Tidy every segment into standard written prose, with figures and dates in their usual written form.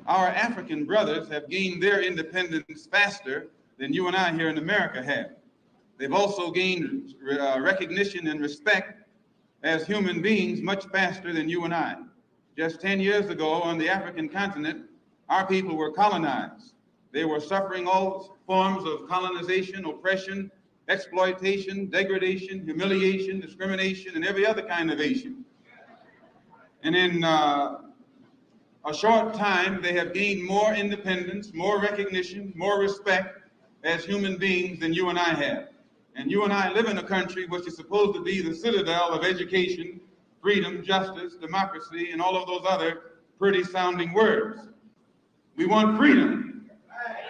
Our African brothers have gained their independence faster than you and I here in America have. They've also gained recognition and respect as human beings much faster than you and I. Just 10 years ago on the African continent, our people were colonized. They were suffering all forms of colonization, oppression, exploitation, degradation, humiliation, discrimination, and every other kind of Asian. And in a short time, they have gained more independence, more recognition, more respect as human beings than you and I have. And you and I live in a country which is supposed to be the citadel of education, freedom, justice, democracy, and all of those other pretty sounding words. We want freedom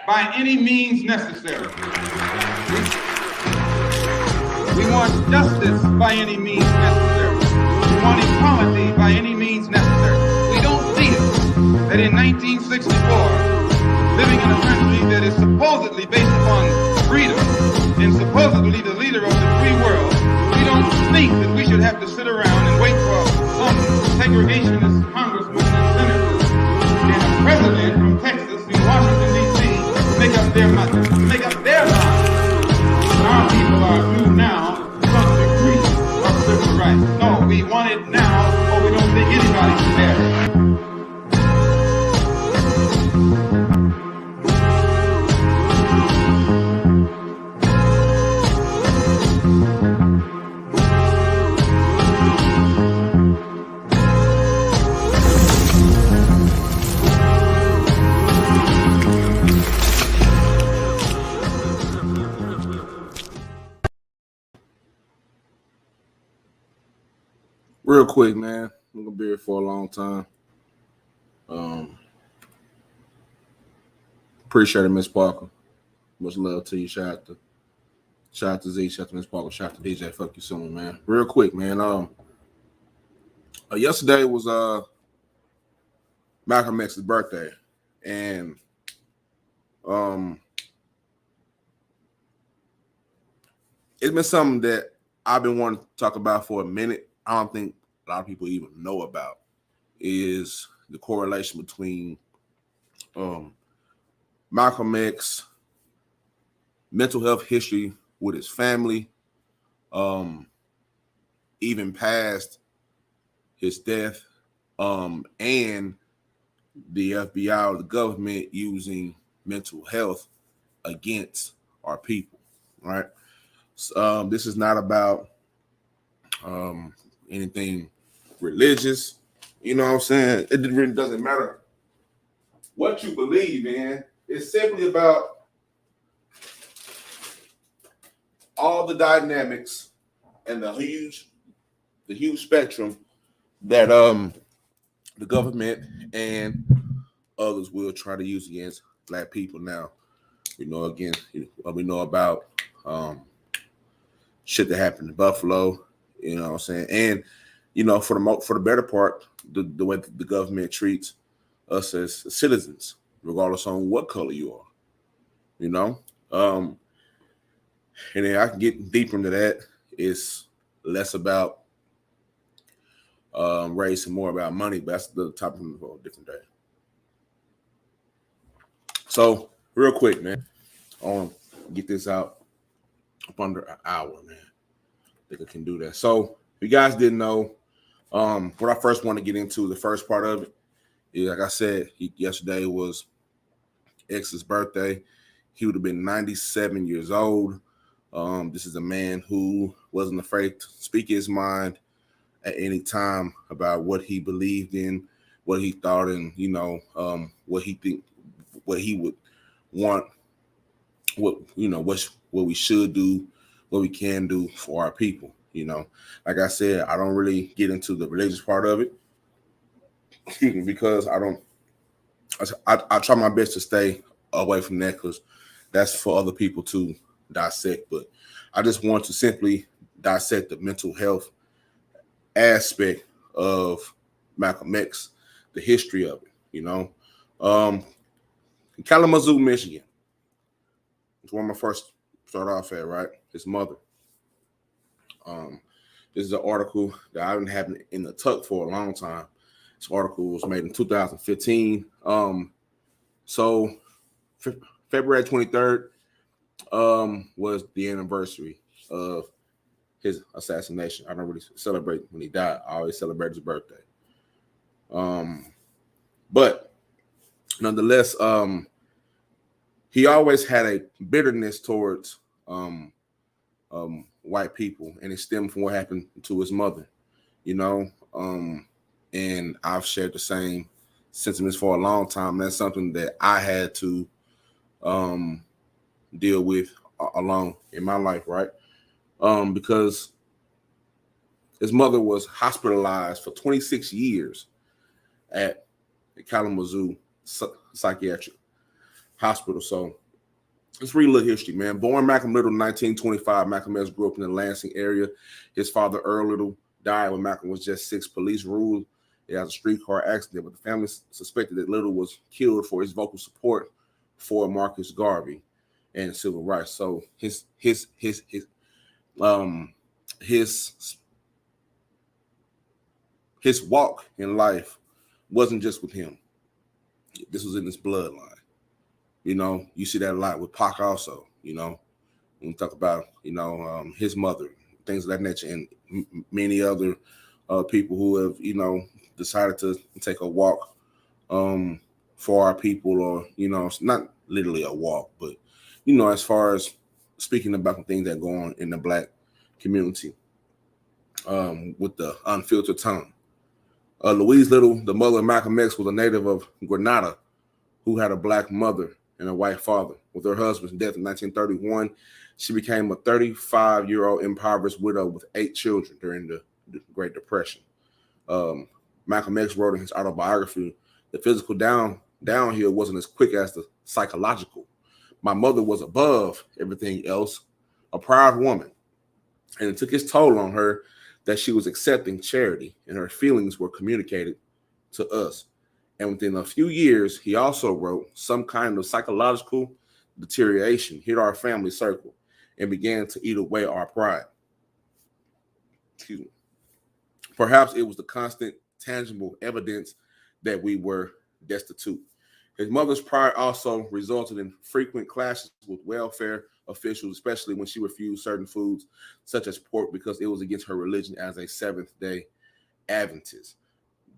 by any means necessary. We want justice by any means necessary. We want equality by any means necessary. We don't feel that in 1964, living in a country that is supposedly based upon freedom and supposedly the leader of the free world, we don't think that we should have to sit around and wait for some segregationist congressman and senators and a president from Texas in Washington, D.C. to make up their minds. Our people are due now some degree of civil rights. No, we want it now, or we don't think anybody can bear it. Real quick, man. I'm gonna be here for a long time. Appreciate it, Miss Parker. Much love to you. Shout out to Z, shout out to Miss Parker, shout out to DJ. Fuck you soon, man. Real quick, man. Yesterday was Malcolm X's birthday, and it's been something that I've been wanting to talk about for a minute. I don't think a lot of people even know about is the correlation between Malcolm X mental health history with his family, even past his death, and the FBI or the government using mental health against our people, right? This is not about anything religious, you know what I'm saying? It really doesn't matter what you believe in. It's simply about all the dynamics and the huge spectrum that the government and others will try to use against Black people. Now, we know about shit that happened in Buffalo. You know what I'm saying? And, you know, for the better part, the way the government treats us as citizens, regardless on what color you are, you know? And then I can get deeper into that. It's less about race and more about money, but that's the topic for a different day. So, real quick, man, I want to get this out up under an hour, man. I think I can do that. So, if you guys didn't know, what I first want to get into, the first part of it is, like I said, yesterday was X's birthday. He would have been 97 years old. This is a man who wasn't afraid to speak his mind at any time about what he believed in, what he thought, and, you know, what he would want, what we should do, what we can do for our people. You know, like I said, I don't really get into the religious part of it, because I try my best to stay away from that, because that's for other people to dissect. But I just want to simply dissect the mental health aspect of Malcolm X, the history of it. You know, in Kalamazoo, Michigan, it's where I first start off at, right? His mother. This is an article that I've been having in the tuck for a long time. This article was made in 2015. So February 23rd was the anniversary of his assassination. I don't really celebrate when he died. I always celebrate his birthday. But nonetheless, he always had a bitterness towards white people, and it stemmed from what happened to his mother, you know. And I've shared the same sentiments for a long time. That's something that I had to deal with along in my life, right? Because his mother was hospitalized for 26 years at the Kalamazoo Psychiatric Hospital. So let's read a little history, man. Born Malcolm Little in 1925, Malcolm X grew up in the Lansing area. His father, Earl Little, died when Malcolm was just 6. Police ruled it as a streetcar accident, but the family suspected that Little was killed for his vocal support for Marcus Garvey and civil rights. So his walk in life wasn't just with him. This was in his bloodline. You know, you see that a lot with Pac also, you know, when we talk about, you know, his mother, things of that nature, and many other people who have, you know, decided to take a walk for our people, or, you know, it's not literally a walk, but, you know, as far as speaking about the things that go on in the Black community with the unfiltered tongue. Louise Little, the mother of Malcolm X, was a native of Grenada who had a Black mother and a white father. With her husband's death in 1931, she became a 35-year-old impoverished widow with 8 children during the Great Depression. Malcolm X wrote in his autobiography, "The physical downhill wasn't as quick as the psychological. My mother was above everything else, a proud woman, and it took its toll on her that she was accepting charity, and her feelings were communicated to us." And within a few years, he also wrote, "Some kind of psychological deterioration hit our family circle and began to eat away our pride." Excuse me. Perhaps it was the constant, tangible evidence that we were destitute. His mother's pride also resulted in frequent clashes with welfare officials, especially when she refused certain foods, such as pork, because it was against her religion as a Seventh-day Adventist.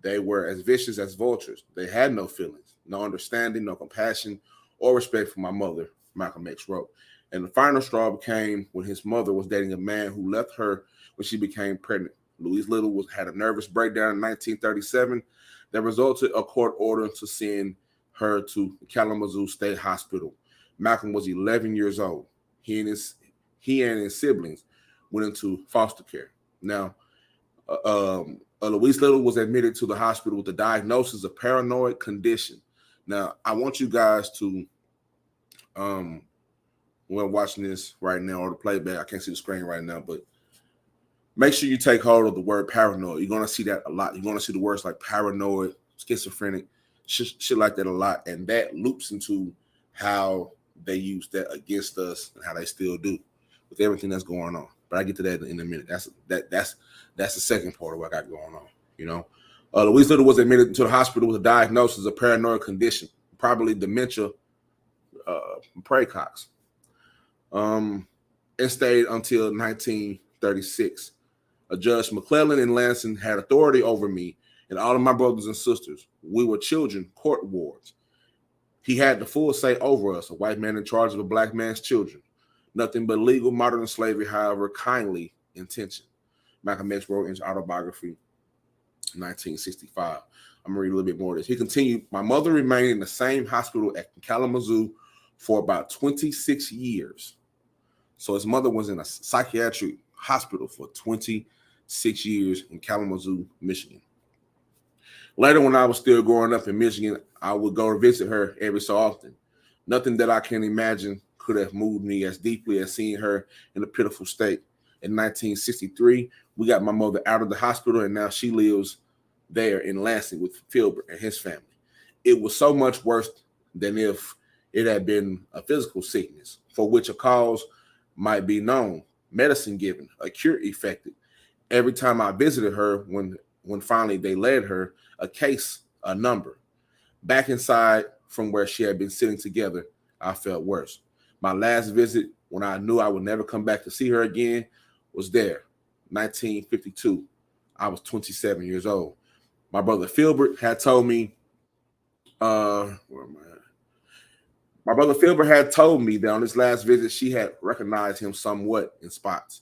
They were as vicious as vultures. They had no feelings, no understanding, no compassion, or respect for my mother, Malcolm X wrote. And the final straw came when his mother was dating a man who left her when she became pregnant. Louise Little had a nervous breakdown in 1937 that resulted in a court order to send her to Kalamazoo State Hospital. Malcolm was 11 years old. He and his siblings went into foster care. Now, Louise Little was admitted to the hospital with the diagnosis of paranoid condition. Now, I want you guys to, when watching this right now, or the playback, I can't see the screen right now, but make sure you take hold of the word paranoid. You're going to see that a lot. You're going to see the words like paranoid, schizophrenic, shit like that a lot. And that loops into how they use that against us and how they still do with everything that's going on. But I get to that in a minute. That's the second part of what I got going on, you know. Louise Little was admitted to the hospital with a diagnosis of paranoid condition, probably dementia praecox, and stayed until 1936. Judge McClellan in Lansing had authority over me and all of my brothers and sisters. We were children, court wards. He had the full say over us, a white man in charge of a Black man's children. Nothing but legal modern slavery, however, kindly intentioned. Malcolm X wrote in his autobiography, 1965. I'm going to read a little bit more of this. He continued, "My mother remained in the same hospital at Kalamazoo for about 26 years. So his mother was in a psychiatric hospital for 26 years in Kalamazoo, Michigan. Later, when I was still growing up in Michigan, I would go to visit her every so often. Nothing that I can imagine could have moved me as deeply as seeing her in a pitiful state. In 1963, we got my mother out of the hospital, and now she lives there in Lansing with Filbert and his family. It was so much worse than if it had been a physical sickness for which a cause might be known, medicine given, a cure effected. Every time I visited her, when finally they led her a case, a number. Back inside from where she had been sitting together, I felt worse. My last visit, when I knew I would never come back to see her again, was there, 1952. I was 27 years old. My brother Filbert had told me, where am I at? My brother Filbert had told me that on this last visit, she had recognized him somewhat in spots.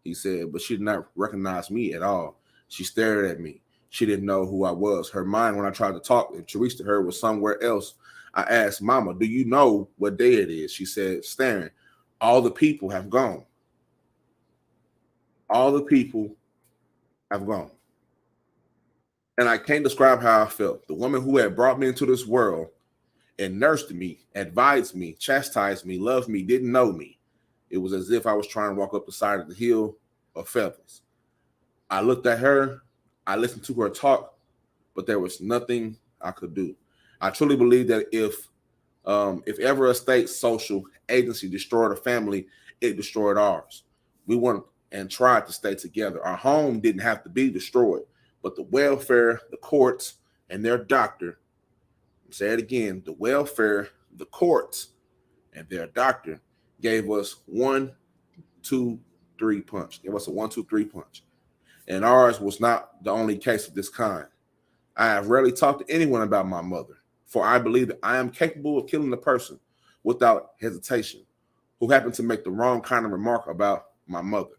He said, but she did not recognize me at all. She stared at me. She didn't know who I was. Her mind, when I tried to talk and to reach to her, was somewhere else. I asked, Mama, do you know what day it is? She said, staring, all the people have gone. All the people have gone. And I can't describe how I felt. The woman who had brought me into this world and nursed me, advised me, chastised me, loved me, didn't know me. It was as if I was trying to walk up the side of the hill of feathers. I looked at her, I listened to her talk, but there was nothing I could do. I truly believe that if ever a state social agency destroyed a family, it destroyed ours. We wanted and tried to stay together. Our home didn't have to be destroyed, but the welfare, the courts, and their doctor, say it again, the welfare, the courts, and their doctor gave us 1, 2, 3 punch. Gave us a 1, 2, 3 punch. And ours was not the only case of this kind. I have rarely talked to anyone about my mother, for I believe that I am capable of killing a person without hesitation who happened to make the wrong kind of remark about my mother.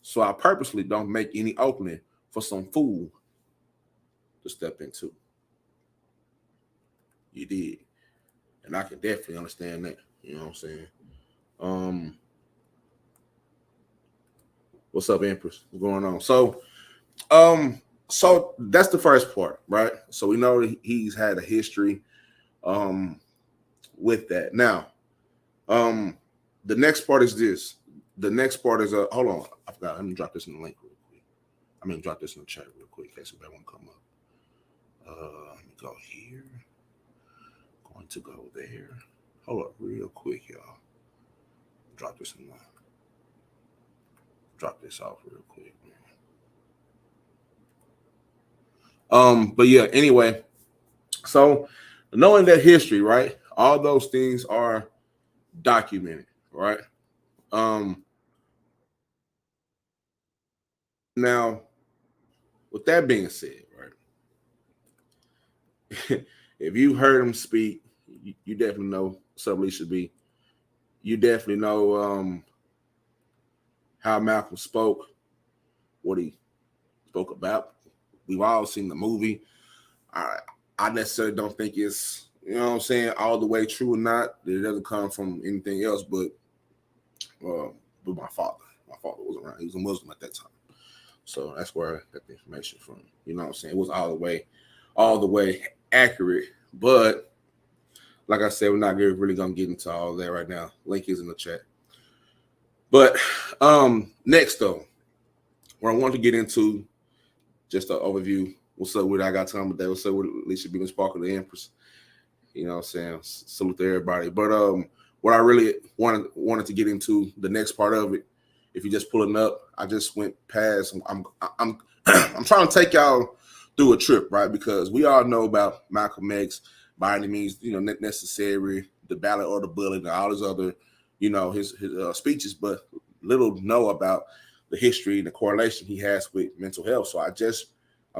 So I purposely don't make any opening for some fool to step into. You did. And I can definitely understand that. You know what I'm saying? What's up, Empress? What's going on? So that's the first part, right? So we know that he's had a history with that. Now, the next part is this. The next part is hold on, I forgot. Let me drop this in the link real quick. I mean, drop this in the chat real quick in case anybody want to come up. Let me go here. Going to go there. Hold up real quick, y'all. Drop this off real quick, man. But yeah, anyway, so knowing that history, right? All those things are documented, right? Now, with that being said, right? If you heard him speak, you definitely know Sublicia B. You definitely know how Malcolm spoke, what he spoke about. We've all seen the movie. I necessarily don't think it's, you know what I'm saying, all the way true or not. It doesn't come from anything else but my father. My father was around. He was a Muslim at that time. So that's where I got the information from. You know what I'm saying? It was all the way accurate. But like I said, we're not really gonna get into all that right now. Link is in the chat. But next though, where I want to get into just an overview. What's up with I got time today? What's up with Alicia B. Sparkle, the Empress? You know what I'm saying? Salute to everybody. But what I really wanted to get into, the next part of it, if you're just pulling up, I just went past. I'm I'm trying to take y'all through a trip, right? Because we all know about Malcolm X, by any means, you know, necessary, the ballot or the bullet, and all his other, you know, his speeches, but little know about the history and the correlation he has with mental health. So I'm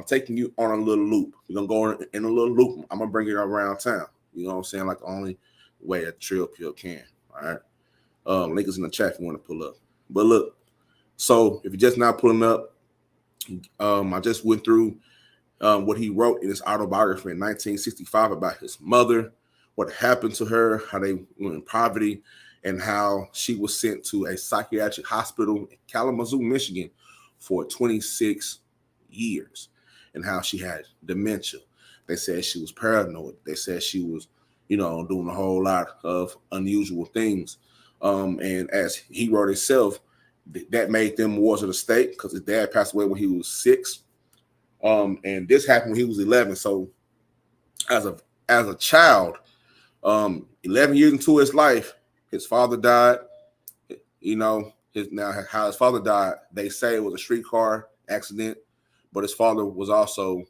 taking you on a little loop. We're gonna go in a little loop. I'm gonna bring it around town. You know what I'm saying? Like the only way a trail pill can. All right. Link is in the chat if you want to pull up. But look, so if you're just not pulling up, I just went through what he wrote in his autobiography in 1965 about his mother, what happened to her, how they were in poverty, and how she was sent to a psychiatric hospital in Kalamazoo, Michigan for 26 years, and how she had dementia. They said she was paranoid. They said she was, you know, doing a whole lot of unusual things. And as he wrote himself, that made them wars of the state because his dad passed away when he was 6. And this happened when he was 11. So as a child, 11 years into his life, his father died. You know, how his father died, they say it was a streetcar accident, but his father was also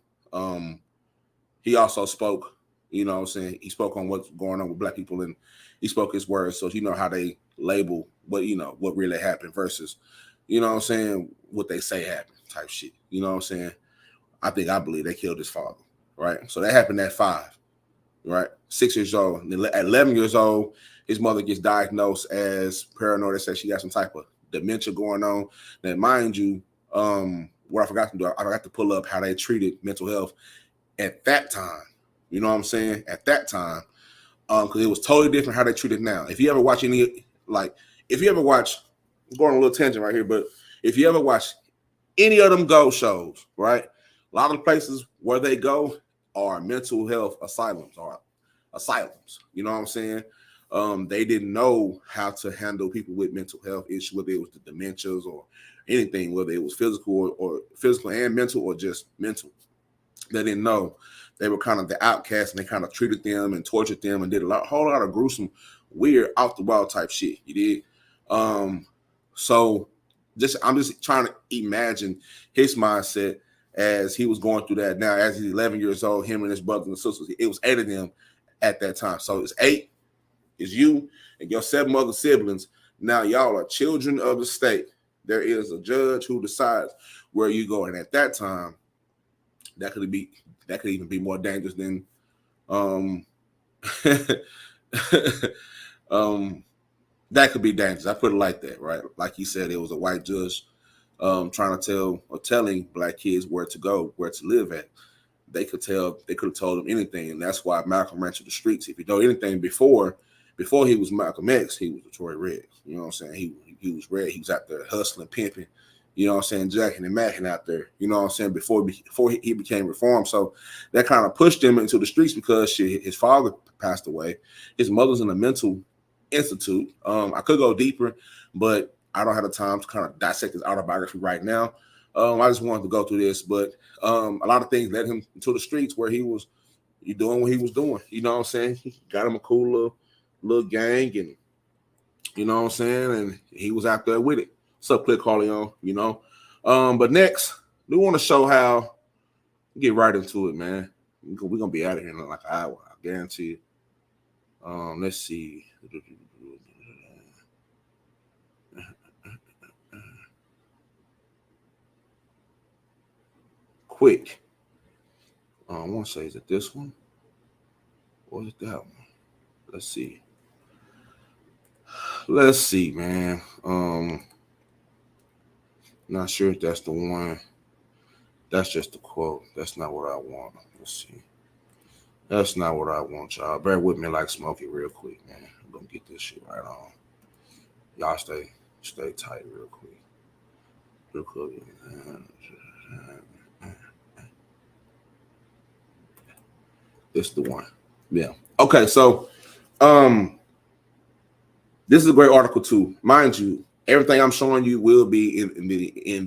he also spoke You know what I'm saying? He spoke on what's going on with black people, and he spoke his words. So you know how they label what, you know, what really happened versus, you know what I'm saying, what they say happened type shit. You know what I'm saying? I believe they killed his father, right? So that happened at 5, right? 6 years old. And at 11 years old, his mother gets diagnosed as paranoid. They say she got some type of dementia going on. Now, mind you, what I forgot to do, I forgot to pull up how they treated mental health at that time. You know what I'm saying? At that time, because it was totally different how they treat it now. If you ever watch I'm going on a little tangent right here, but if you ever watch any of them ghost shows, right? A lot of the places where they go are mental health asylums. You know what I'm saying? They didn't know how to handle people with mental health issues, whether it was the dementias or anything, whether it was physical or physical and mental or just mental. They didn't know. They were kind of the outcasts, and they kind of treated them and tortured them and did whole lot of gruesome, weird, off the wall type shit. You did. So I'm just trying to imagine his mindset as he was going through that. Now, as he's 11 years old, him and his brothers and sisters, it was 8 of them at that time. So it's 8, it's you and your 7 other siblings. Now y'all are children of the state. There is a judge who decides where you go, and at that time, that could even be more dangerous than that could be dangerous. I put it like that, right? Like he said, it was a white judge trying to telling black kids where to go, where to live at. They could have told them anything, and that's why Malcolm ran to the streets. If you know anything, before he was Malcolm X, he was Detroit Red. You know what I'm saying? He was red. He was out there hustling, pimping. You know what I'm saying? Jacking and macking out there. You know what I'm saying? Before he became reformed. So that kind of pushed him into the streets because his father passed away. His mother's in a mental institute. I could go deeper, but I don't have the time to kind of dissect his autobiography right now. I just wanted to go through this, but a lot of things led him into the streets where he was doing what he was doing. You know what I'm saying? He got him a cool little gang, and you know what I'm saying? And he was out there with it. What's up, Click Corleone? You know? But next, we want to show how, get right into it, man. We're going to be out of here in like an hour, I guarantee you. Let's see. Quick. I want to say, is it this one? Or is it that one? Let's see. Let's see, man. Not sure if that's the one. That's just the quote. That's not what I want. Let's see. That's not what I want, y'all. Bear with me like Smokey real quick, man. I'm going to get this shit right on. Y'all stay tight real quick. Real quick. This is the one. Yeah. Okay, so this is a great article too. Mind you, everything I'm showing you will be in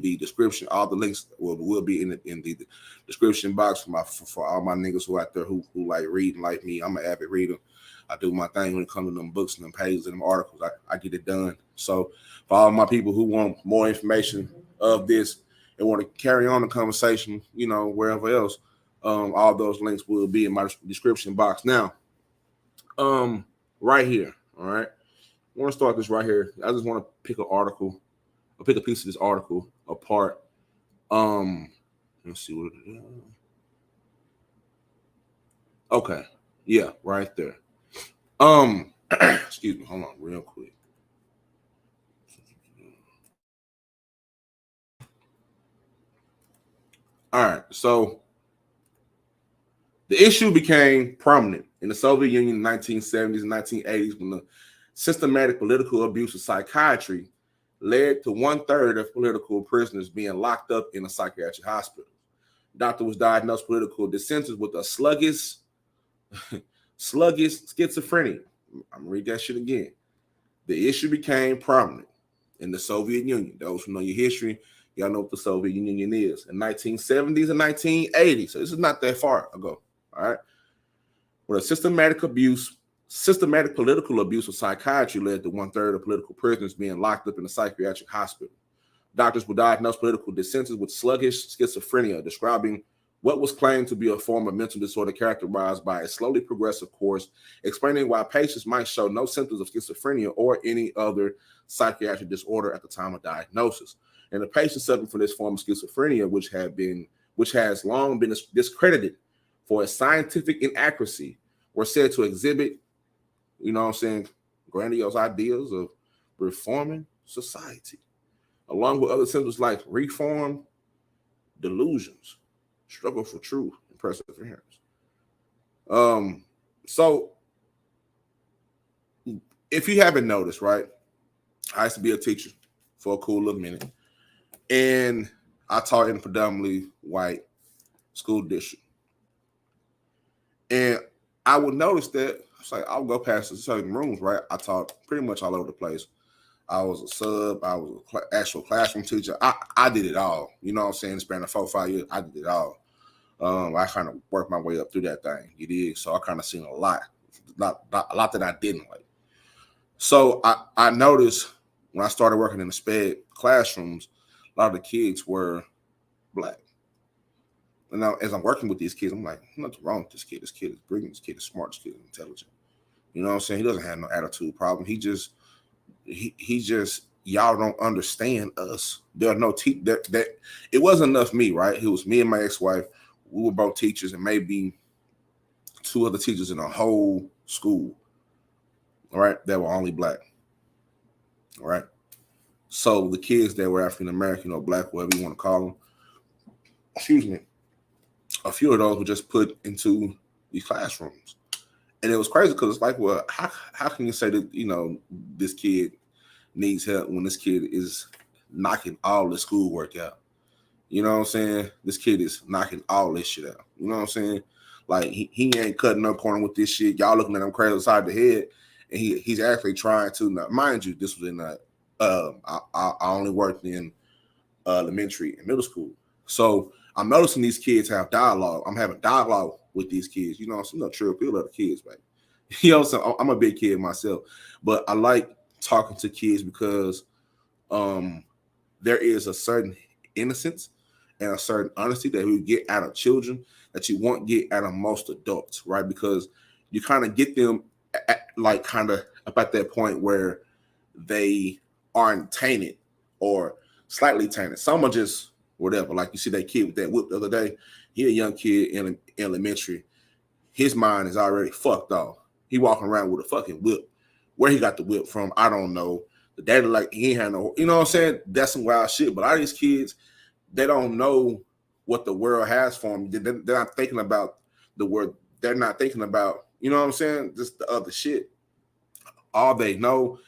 the description. All the links will be in the description box for all my niggas who out there who like reading like me. I'm an avid reader. I do my thing when it comes to them books and them pages and them articles. I get it done. So for all my people who want more information of this and want to carry on the conversation, you know, wherever else, all those links will be in my description box. Now, right here, all right. I want to start this right here. I just want to pick an article, or pick a piece of this article apart. Let's see what it is. Okay, yeah, right there. Excuse me, hold on, real quick. All right, so the issue became prominent in the Soviet Union in the 1970s and 1980s when the systematic political abuse of psychiatry led to 1/3 of political prisoners being locked up in a psychiatric hospital. Doctor was diagnosed political dissenters with a sluggish schizophrenia. I'm gonna read that shit again. The issue became prominent in the Soviet Union. Those who know your history, y'all know what the Soviet Union is. In 1970s and 1980s. So this is not that far ago. All right. Where systematic political abuse of psychiatry led to 1/3 of political prisoners being locked up in a psychiatric hospital. Doctors were diagnosed political dissenters with sluggish schizophrenia, describing what was claimed to be a form of mental disorder characterized by a slowly progressive course, explaining why patients might show no symptoms of schizophrenia or any other psychiatric disorder at the time of diagnosis. And the patients suffering from this form of schizophrenia, which has long been discredited for its scientific inaccuracy, were said to exhibit, grandiose ideas of reforming society, along with other symptoms like reform, delusions, struggle for truth, and perseverance. So if you haven't noticed, right, I used to be a teacher for a cool little minute, and I taught in a predominantly white school district. And I would notice that it's like I'll go past certain rooms, right? I taught pretty much all over the place. I was a sub, I was an actual classroom teacher. I did it all. You know what I'm saying? Span of 4-5 years, I did it all. I kind of worked my way up through that thing. You did. So I kind of seen a lot that I didn't like. So I noticed when I started working in the SPED classrooms, a lot of the kids were black. And now as I'm working with these kids, I'm like, nothing wrong with this kid. This kid is brilliant. This kid is smart. This kid is intelligent. You know what I'm saying? He doesn't have no attitude problem. He just y'all don't understand us. There are no that it wasn't enough me, right? It was me and my ex-wife. We were both teachers and maybe 2 other teachers in the whole school. All right, that were only black. All right. So the kids that were African American or black, whatever you want to call them, excuse me, a few of those were just put into these classrooms. And it was crazy because it's like, well, how can you say that, this kid needs help when this kid is knocking all the schoolwork out? You know what I'm saying? This kid is knocking all this shit out. You know what I'm saying? Like, he ain't cutting no corner with this shit. Y'all looking at him crazy inside the head. And he's actually trying to, now, mind you, this was in, I only worked in elementary and middle school. So I'm noticing these kids have dialogue. I'm having dialogue with these kids. You know, I'm not sure people are the kids, man. You know, so I'm a big kid myself, but I like talking to kids because there is a certain innocence and a certain honesty that we get out of children that you won't get out of most adults, right? Because you kind of get them kind of about that point where they aren't tainted or slightly tainted. Some are just whatever. Like you see that kid with that whip the other day. He a young kid in elementary. His mind is already fucked off. He walking around with a fucking whip. Where he got the whip from, I don't know. The daddy, like, he ain't had no, you know what I'm saying? That's some wild shit. But a lot of these kids, they don't know what the world has for them. They're not thinking about the world. They're not thinking about, you know what I'm saying? Just the other shit. All they know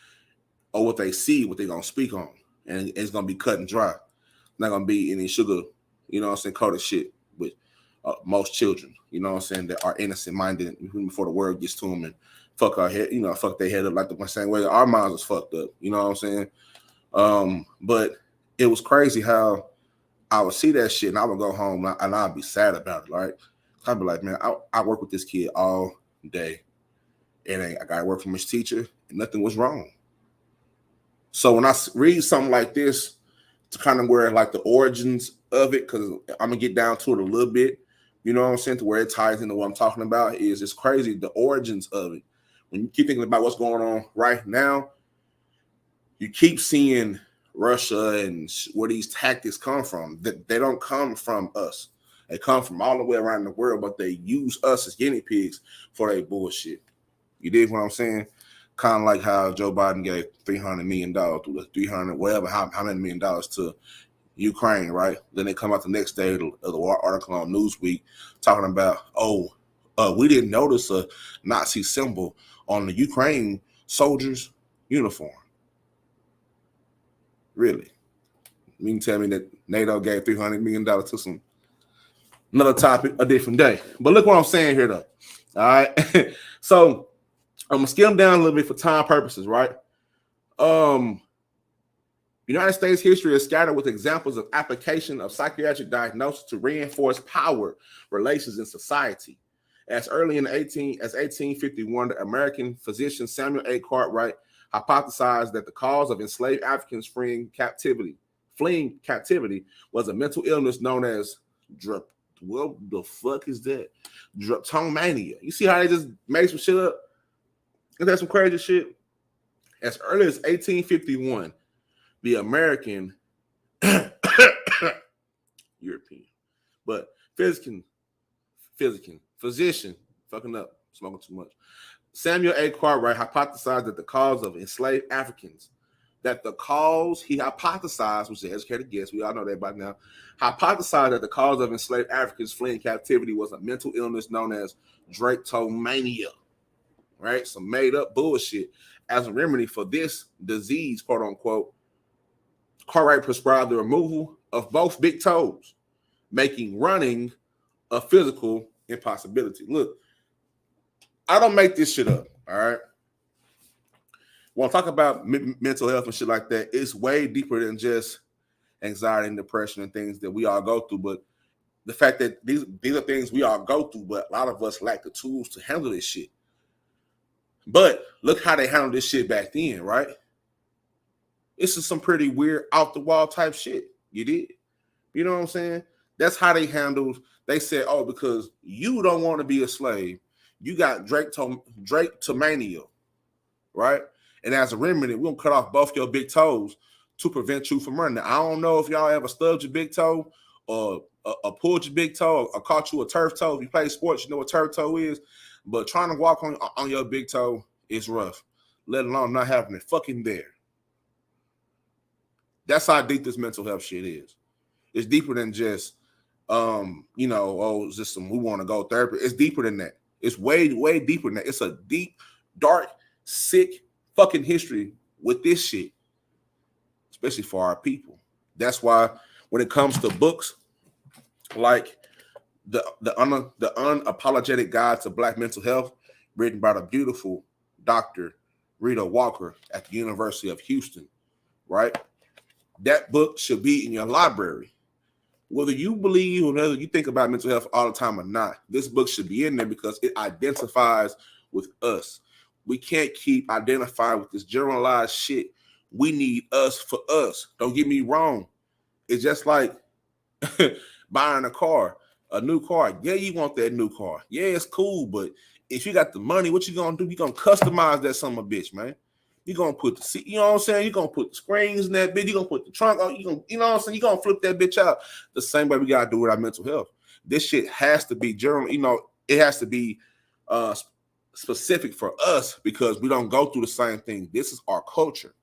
or what they see, what they're going to speak on. And it's going to be cut and dry. Not going to be any sugar, you know what I'm saying, coated shit with most children, you know what I'm saying, that are innocent minded before the world gets to them and fuck our head, fuck their head up like the same way our minds was fucked up, you know what I'm saying? But it was crazy how I would see that shit and I would go home and I'd be sad about it, right? I'd be like, man, I work with this kid all day and I got to work from his teacher and nothing was wrong. So when I read something like this, to kind of where like the origins of it, because I'm going to get down to it a little bit, you know what I'm saying, to where it ties into what I'm talking about, is it's crazy, the origins of it. When you keep thinking about what's going on right now, you keep seeing Russia and where these tactics come from. They don't come from us. They come from all the way around the world, but they use us as guinea pigs for their bullshit. You dig what I'm saying? Kind of like how Joe Biden gave $300 million, how many million dollars to Ukraine, right? Then they come out the next day of the article on Newsweek talking about, we didn't notice a Nazi symbol on the Ukraine soldiers' uniform. Really? You can tell me that NATO gave $300 million to some another topic, a different day. But look what I'm saying here, though. All right. So I'm gonna skim down a little bit for time purposes, right? United States history is scattered with examples of application of psychiatric diagnosis to reinforce power relations in society. As early in 1851, the American physician Samuel A. Cartwright hypothesized that the cause of enslaved Africans fleeing captivity was a mental illness known as what the fuck is that? Tone Mania. You see how they just made some shit up? And that's some crazy shit. As early as 1851, the American European, but physician, fucking up, smoking too much. Samuel A. Cartwright hypothesized that the cause of enslaved Africans, he hypothesized, which is an educated guess, we all know that by now, hypothesized that the cause of enslaved Africans fleeing captivity was a mental illness known as drapetomania, right? Some made up bullshit. As a remedy for this disease, quote unquote, Cartwright prescribed the removal of both big toes, making running a physical impossibility. Look, I don't make this shit up, all right? When I talk about mental health and shit like that, it's way deeper than just anxiety and depression and things that we all go through. But the fact that these are things we all go through, but a lot of us lack the tools to handle this shit. But look how they handled this shit back then, right? This is some pretty weird off-the-wall type shit. You did? You know what I'm saying? That's how they handled. They said, oh, because you don't want to be a slave, you got drapetomania, right? And as a remedy, we're going to cut off both your big toes to prevent you from running. Now, I don't know if y'all ever stubbed your big toe or pulled your big toe or caught you a turf toe. If you play sports, you know what turf toe is. But trying to walk on your big toe is rough, let alone not having it fucking there. That's how deep this mental health shit is. It's deeper than just, it's just some we want to go therapy. It's deeper than that. It's way, way deeper than that. It's a deep, dark, sick fucking history with this shit, especially for our people. That's why when it comes to books like the Unapologetic Guide to Black Mental Health, written by the beautiful Dr. Rita Walker at the University of Houston, right? That book should be in your library. Whether you believe or whether you think about mental health all the time or not, this book should be in there because it identifies with us. We can't keep identifying with this generalized shit. We need us for us. Don't get me wrong. It's just like buying a new car. Yeah, you want that new car. Yeah, it's cool, but if you got the money, what you gonna do? You gonna customize that son of a bitch, man. You're gonna put the seat, you know what I'm saying? You're gonna put the springs in that bitch, you're gonna put the trunk on, you know what I'm saying? You're gonna flip that bitch out. The same way we gotta do with our mental health. This shit has to be general, it has to be specific for us because we don't go through the same thing. This is our culture.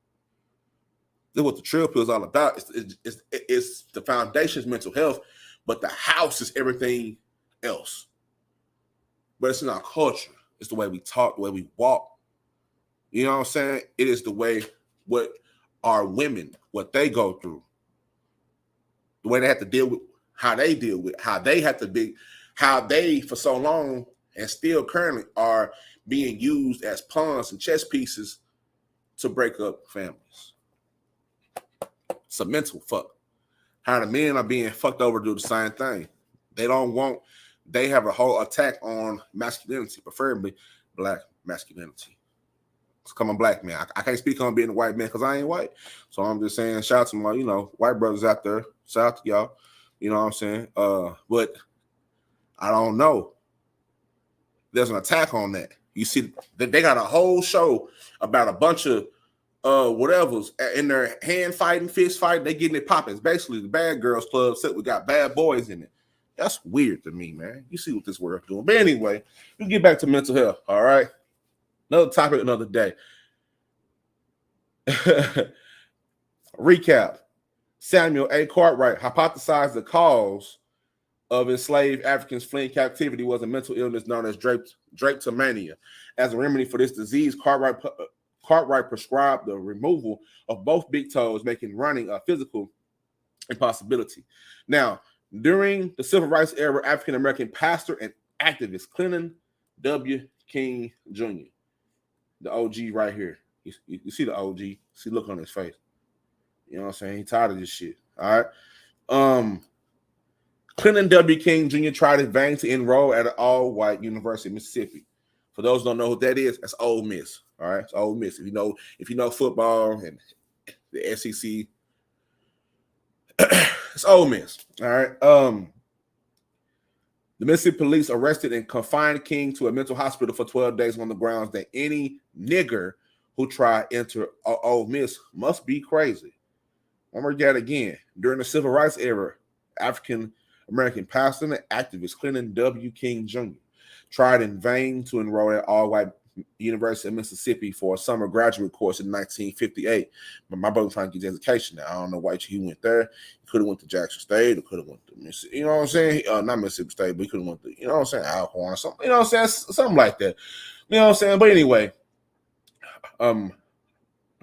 This is what the Trill Pill is all about. It's the foundation is mental health, but the house is everything else. But it's in our culture. It's the way we talk, the way we walk. You know what I'm saying? It is the way what our women, what they go through. The way they have to deal with, how they deal with, how they have to be, how they for so long and still currently are being used as pawns and chess pieces to break up families. It's a mental fuck. How the men are being fucked over to do the same thing. They have a whole attack on masculinity, preferably Black masculinity. Because I'm a Black man. I can't speak on being a white man because I ain't white. So I'm just saying, shout out to my, white brothers out there. Shout out to y'all. You know what I'm saying? But I don't know. There's an attack on that. You see, they got a whole show about a bunch of whatever's in their hand fighting, fist fighting. They getting it popping. It's basically the bad girls club, except we got bad boys in it. That's weird to me, man. You see what this world's doing. But anyway, we get back to mental health, all right? Another topic, another day. Recap. Samuel A. Cartwright hypothesized the cause of enslaved Africans fleeing captivity was a mental illness known as drapetomania. As a remedy for this disease, Cartwright prescribed the removal of both big toes, making running a physical impossibility. Now, during the Civil Rights era, African-American pastor and activist Clinton W. King Jr., the OG right here. You see the OG. See look on his face. You know what I'm saying? He's tired of this shit. All right. Clinton W. King Jr. tried in vain to enroll at an all-white University of Mississippi. For those who don't know who that is, that's Ole Miss. All right, it's Ole Miss. If you know football and the SEC, it's Ole Miss. All right. The Mississippi police arrested and confined King to a mental hospital for 12 days on the grounds that any nigger who tried to enter Ole Miss must be crazy. I'm going to read that again. During the Civil Rights era, African-American pastor and activist Clinton W. King Jr. tried in vain to enroll at all-white University of Mississippi for a summer graduate course in 1958. But my brother was trying to get his education now. I don't know why he went there. He could have went to Jackson State or could have went to Mississippi. You know what I'm saying? Not Mississippi State, but he could have went to, you know what I'm saying, Alcorn or something. You know what I'm saying? Something like that. You know what I'm saying? But anyway, the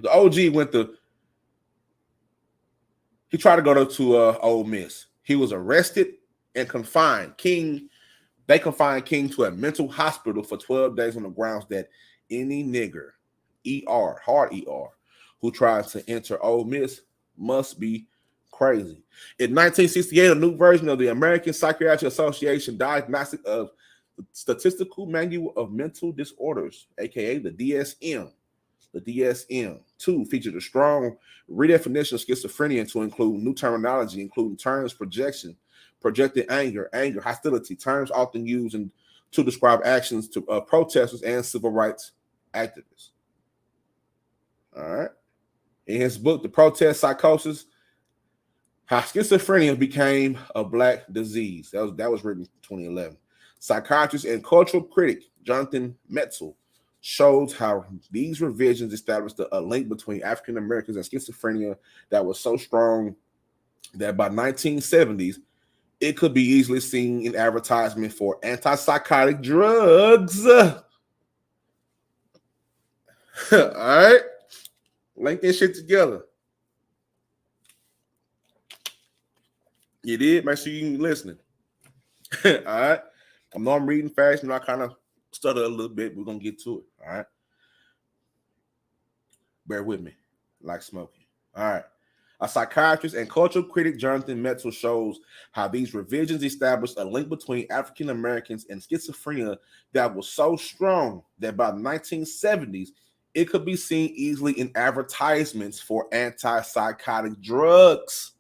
OG went to, he tried to go to Ole Miss. He was arrested and confined. They confined King to a mental hospital for 12 days on the grounds that any nigger, hard ER, who tries to enter Ole Miss must be crazy. In 1968, a new version of the American Psychiatric Association Diagnostic of Statistical Manual of Mental Disorders, aka the DSM-2, featured a strong redefinition of schizophrenia to include new terminology, including terms projected anger, hostility, terms often used to describe actions to protesters and civil rights activists. All right. In his book, The Protest Psychosis, How Schizophrenia Became a Black Disease, that was written in 2011. Psychiatrist and cultural critic Jonathan Metzl shows how these revisions established a link between African Americans and schizophrenia that was so strong that by 1970s, it could be easily seen in advertisement for antipsychotic drugs. All right. Link this shit together. You did? Make sure you're listening. All right. I know I'm reading fast and I kind of stutter a little bit. We're going to get to it. All right. Bear with me. Like smoking. All right. A psychiatrist and cultural critic, Jonathan Metzl, shows how these revisions established a link between African Americans and schizophrenia that was so strong that by the 1970s, it could be seen easily in advertisements for antipsychotic drugs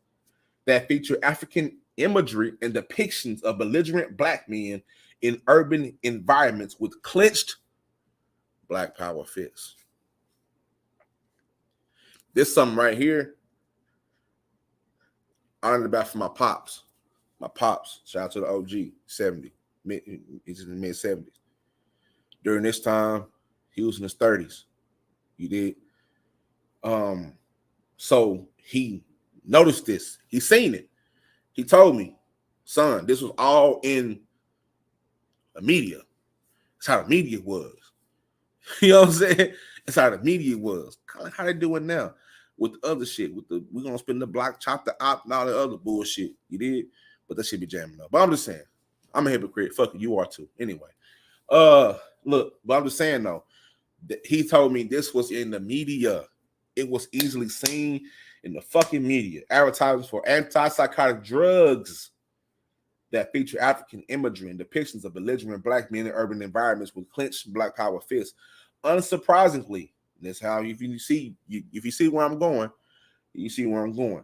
that feature African imagery and depictions of belligerent black men in urban environments with clenched black power fists. This something right here. I learned about from my pops. My pops, shout out to the OG, 70, he's in the mid 70s. During this time, he was in his 30s. You did. So he noticed this. He seen it. He told me, son, this was all in the media. It's how the media was. You know what I'm saying? It's how the media was. Kind of how they do it now. With the other shit, we're gonna spin the block, chop the op, and all the other bullshit. You did, but that shit be jamming up. But I'm just saying, I'm a hypocrite. Fuck it, you are too. Anyway, look, but I'm just saying though, that he told me this was in the media. It was easily seen in the fucking media. Advertisements for antipsychotic drugs that feature African imagery and depictions of belligerent black men in urban environments with clenched black power fists. Unsurprisingly. That's how if you see where I'm going, you see where I'm going.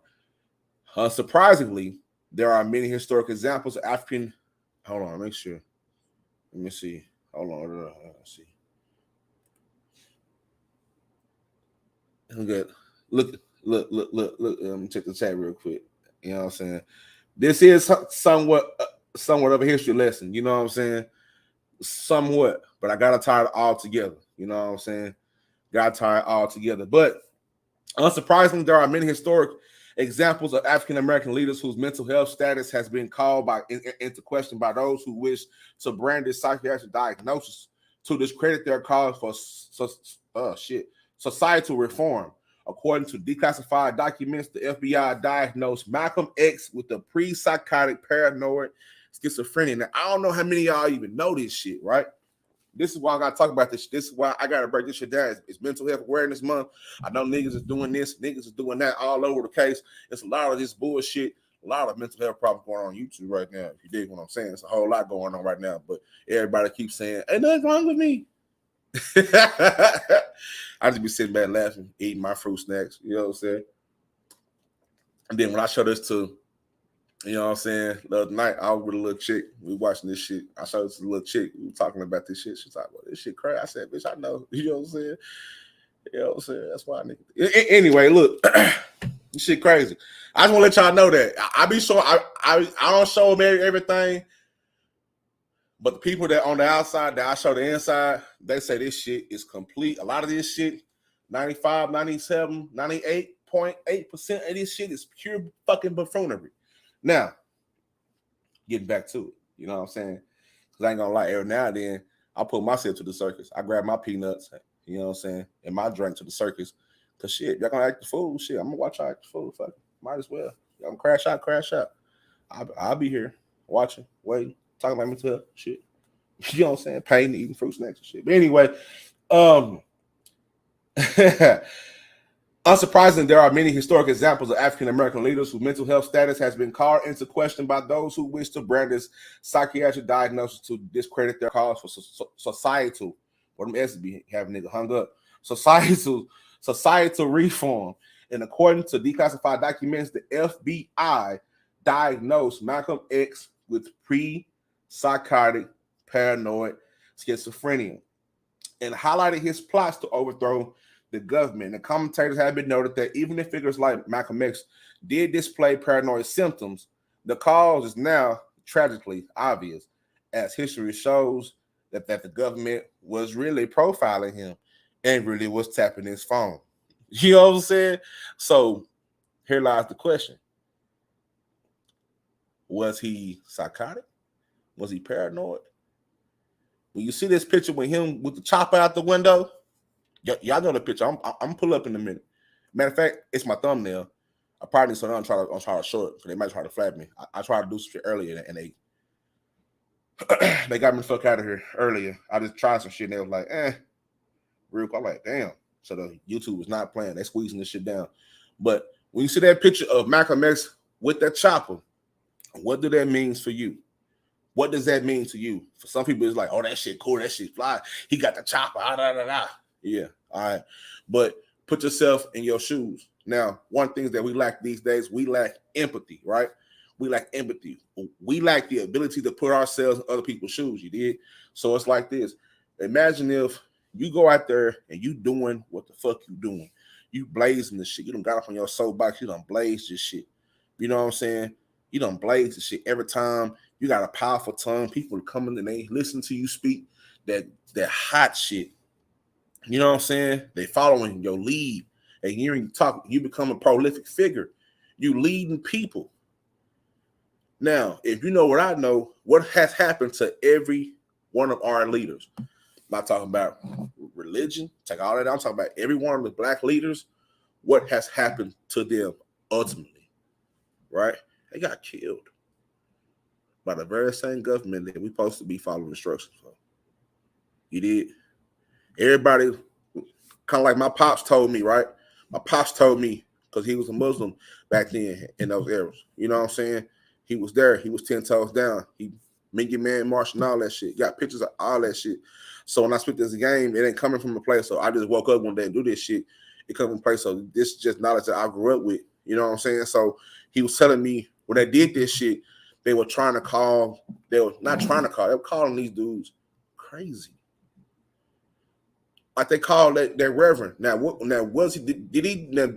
Surprisingly, there are many historic examples of African. Hold on, make sure. Let me see. Hold on. Let's see. Look. Let me check the chat real quick. You know what I'm saying? This is somewhat of a history lesson. You know what I'm saying? Somewhat, but I gotta tie it all together. You know what I'm saying? Got tied all together. But unsurprisingly, there are many historic examples of African American leaders whose mental health status has been called into question by those who wish to brand this psychiatric diagnosis to discredit their cause for societal reform. According to declassified documents, the FBI diagnosed Malcolm X with the pre-psychotic paranoid schizophrenia. Now, I don't know how many of y'all even know this shit, right? This is why I got to talk about this. This is why I got to break this shit down. It's Mental Health Awareness Month. I know niggas is doing this. Niggas is doing that all over the case. It's a lot of this bullshit. A lot of mental health problems going on YouTube right now. If you dig what I'm saying, it's a whole lot going on right now. But everybody keeps saying, ain't nothing wrong with me. I just be sitting back laughing, eating my fruit snacks. You know what I'm saying? And then when I show this to You know what I'm saying? The other night, I was with a little chick. We watching this shit. I showed this little chick. We were talking about this shit. She's like, well, this shit crazy. I said, bitch, I know. You know what I'm saying? You know what I'm saying? That's why I nigga. Anyway, look. This shit crazy. I just want to let y'all know that. I be showing, I don't show them everything. But the people that on the outside, that I show the inside, they say this shit is complete. A lot of this shit, 95, 97, 98.8% of this shit is pure fucking buffoonery. Now, getting back to it, you know what I'm saying? Because I ain't gonna lie, every now and then, I put myself to the circus. I grab my peanuts, you know what I'm saying, and my drink to the circus. Because shit, y'all gonna act the fool. Shit, I'm gonna watch y'all act the fool. Fuck, might as well. Y'all gonna crash out. I'll be here watching, waiting, talking about mental health shit. You know what I'm saying? Pain, eating fruit snacks and shit. But anyway, unsurprisingly, there are many historic examples of African American leaders whose mental health status has been called into question by those who wish to brand this psychiatric diagnosis to discredit their cause for societal. What them S's be having nigga hung up? Societal reform. And according to declassified documents, the FBI diagnosed Malcolm X with pre-psychotic paranoid schizophrenia and highlighted his plots to overthrow the government. The commentators have been noted that even if figures like Malcolm X did display paranoid symptoms, the cause is now tragically obvious, as history shows that the government was really profiling him and really was tapping his phone. You know what I'm saying? So here lies the question. Was he psychotic? Was he paranoid? When you see this picture with him with the chopper out the window, y'all know the picture. I'm pull up in a minute. Matter of fact, it's my thumbnail. I probably need I'm trying to show it because they might try to flag me. I tried to do some shit earlier and they they got me the fuck out of here earlier. I just tried some shit and they was like, real quick. I'm like, damn. So the YouTube was not playing. They squeezing this shit down. But when you see that picture of Malcolm X with that chopper, what do that mean for you? What does that mean to you? For some people, it's like, oh, that shit cool. That shit fly. He got the chopper. Yeah, all right. But put yourself in your shoes. Now, one thing that we lack these days, we lack empathy, right? We lack empathy. We lack the ability to put ourselves in other people's shoes, you did? So it's like this. Imagine if you go out there and you doing what the fuck you doing. You blazing the shit. You done got up on your soapbox. You done blazed this shit. You know what I'm saying? You done blaze the shit every time. You got a powerful tongue. People are coming and they listen to you speak that hot shit. You know what I'm saying? They following your lead. And hearing you talk, you become a prolific figure. You leading people. Now, if you know what I know, what has happened to every one of our leaders? I'm not talking about religion. Take all that. I'm talking about every one of the black leaders. What has happened to them ultimately? Right? They got killed by the very same government that we supposed to be following instructions for. You did. Everybody, kind of like my pops told me, right? My pops told me, because he was a Muslim back then in those eras. You know what I'm saying? He was there. He was 10 toes down. He Mingy Man March and all that shit. Got pictures of all that shit. So when I spit this game, it ain't coming from a place. So I just woke up one day and do this shit. It comes from a place. So this is just knowledge that I grew up with. You know what I'm saying? So he was telling me when they did this shit, they were trying to call. They were not trying to call. They were calling these dudes crazy. Like they called that reverend. Now, was he? Did he? Now,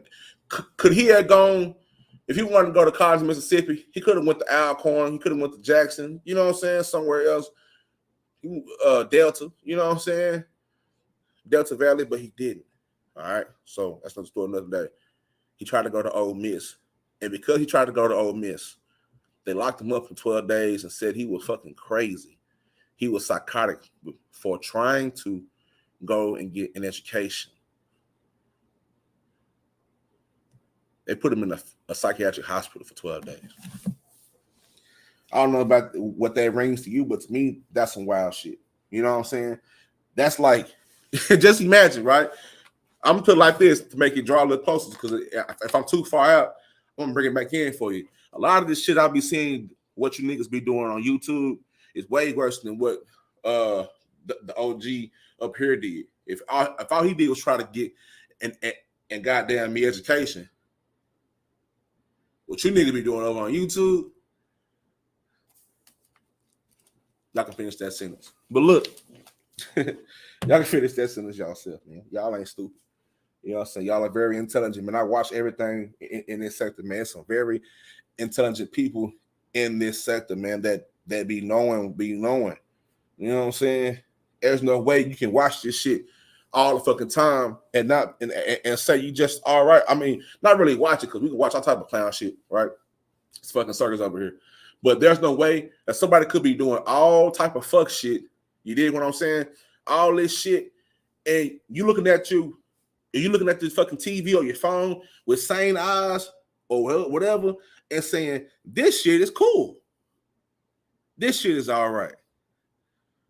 could he have gone? If he wanted to go to college in Mississippi, he could have went to Alcorn. He could have went to Jackson. You know what I'm saying? Somewhere else. Delta. You know what I'm saying? Delta Valley, but he didn't. All right. So that's another story another day. He tried to go to Ole Miss, and because he tried to go to Ole Miss, they locked him up for 12 days and said he was fucking crazy. He was psychotic for trying to go and get an education. They put him in a psychiatric hospital for 12 days. I don't know about what that rings to you, but to me, that's some wild shit. You know what I'm saying? That's like, just imagine, right? I'm gonna put it like this to make it draw a little closer, because if I'm too far out, I'm gonna bring it back in for you. A lot of this shit I'll be seeing, what you niggas be doing on YouTube, is way worse than what the OG up here did. If all he did was try to get and goddamn me education, what you need to be doing over on YouTube Y'all can finish that sentence. But look, y'all can finish that sentence yourself, man. Y'all ain't stupid. You know what I'm saying? Y'all are very intelligent, man. I watch everything in this sector, man. Some very intelligent people in this sector, man, that be knowing. You know what I'm saying? There's no way you can watch this shit all the fucking time and not and say you just all right. I mean, not really watch it, because we can watch all type of clown shit, right? It's fucking circus over here. But there's no way that somebody could be doing all type of fuck shit. You dig what I'm saying? All this shit, and you looking at this fucking TV or your phone with sane eyes or whatever, and saying this shit is cool. This shit is all right.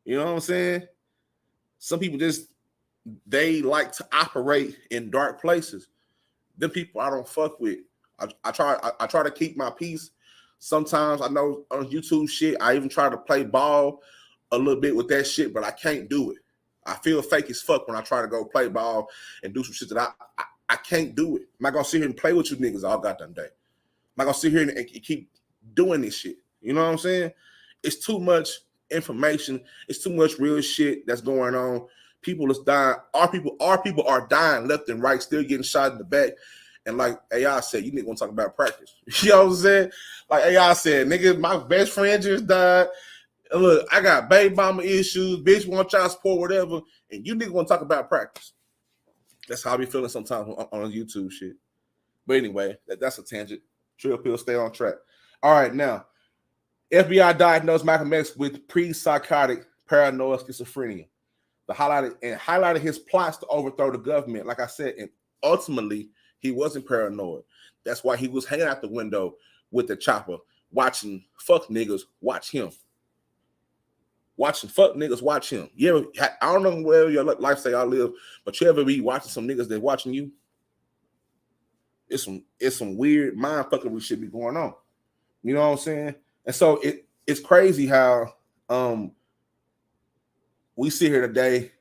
You know what I'm saying? Some people they like to operate in dark places. Them people I don't fuck with. I try to keep my peace. Sometimes I know on YouTube shit, I even try to play ball a little bit with that shit, but I can't do it. I feel fake as fuck when I try to go play ball and do some shit that I can't do it. I'm not gonna sit here and play with you niggas all goddamn day. I'm not gonna sit here and keep doing this shit. You know what I'm saying? It's too much information. It's too much real shit that's going on. People is dying. Our people are dying left and right, still getting shot in the back. And like AI said, you niggas want to talk about practice. You know what I'm saying? Like AI said, nigga, my best friend just died. And look, I got baby mama issues, bitch want child support, whatever. And you niggas want to talk about practice. That's how I be feeling sometimes on YouTube shit. But anyway, that's a tangent. Trill pill, stay on track. All right, now, FBI diagnosed Malcolm X with pre-psychotic paranoid schizophrenia. Highlighted his plots to overthrow the government. Like I said, and ultimately, he wasn't paranoid. That's why he was hanging out the window with the chopper, watching fuck niggas watch him. Watching fuck niggas watch him. I don't know where your lifestyle live, but you ever be watching some niggas that watching you? It's some weird mind fuckery shit be going on. You know what I'm saying? And so it's crazy how we sit here today,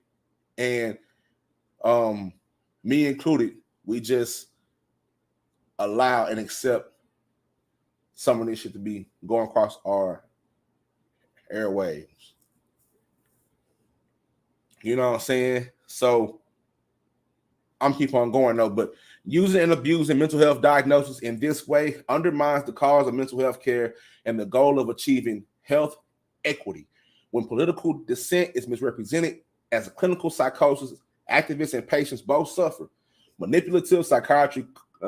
and me included, we just allow and accept some of this shit to be going across our airwaves. You know what I'm saying? So I'm keep on going though, but using and abusing mental health diagnosis in this way undermines the cause of mental health care and the goal of achieving health equity. When political dissent is misrepresented as a clinical psychosis, activists and patients both suffer. Manipulative psychiatry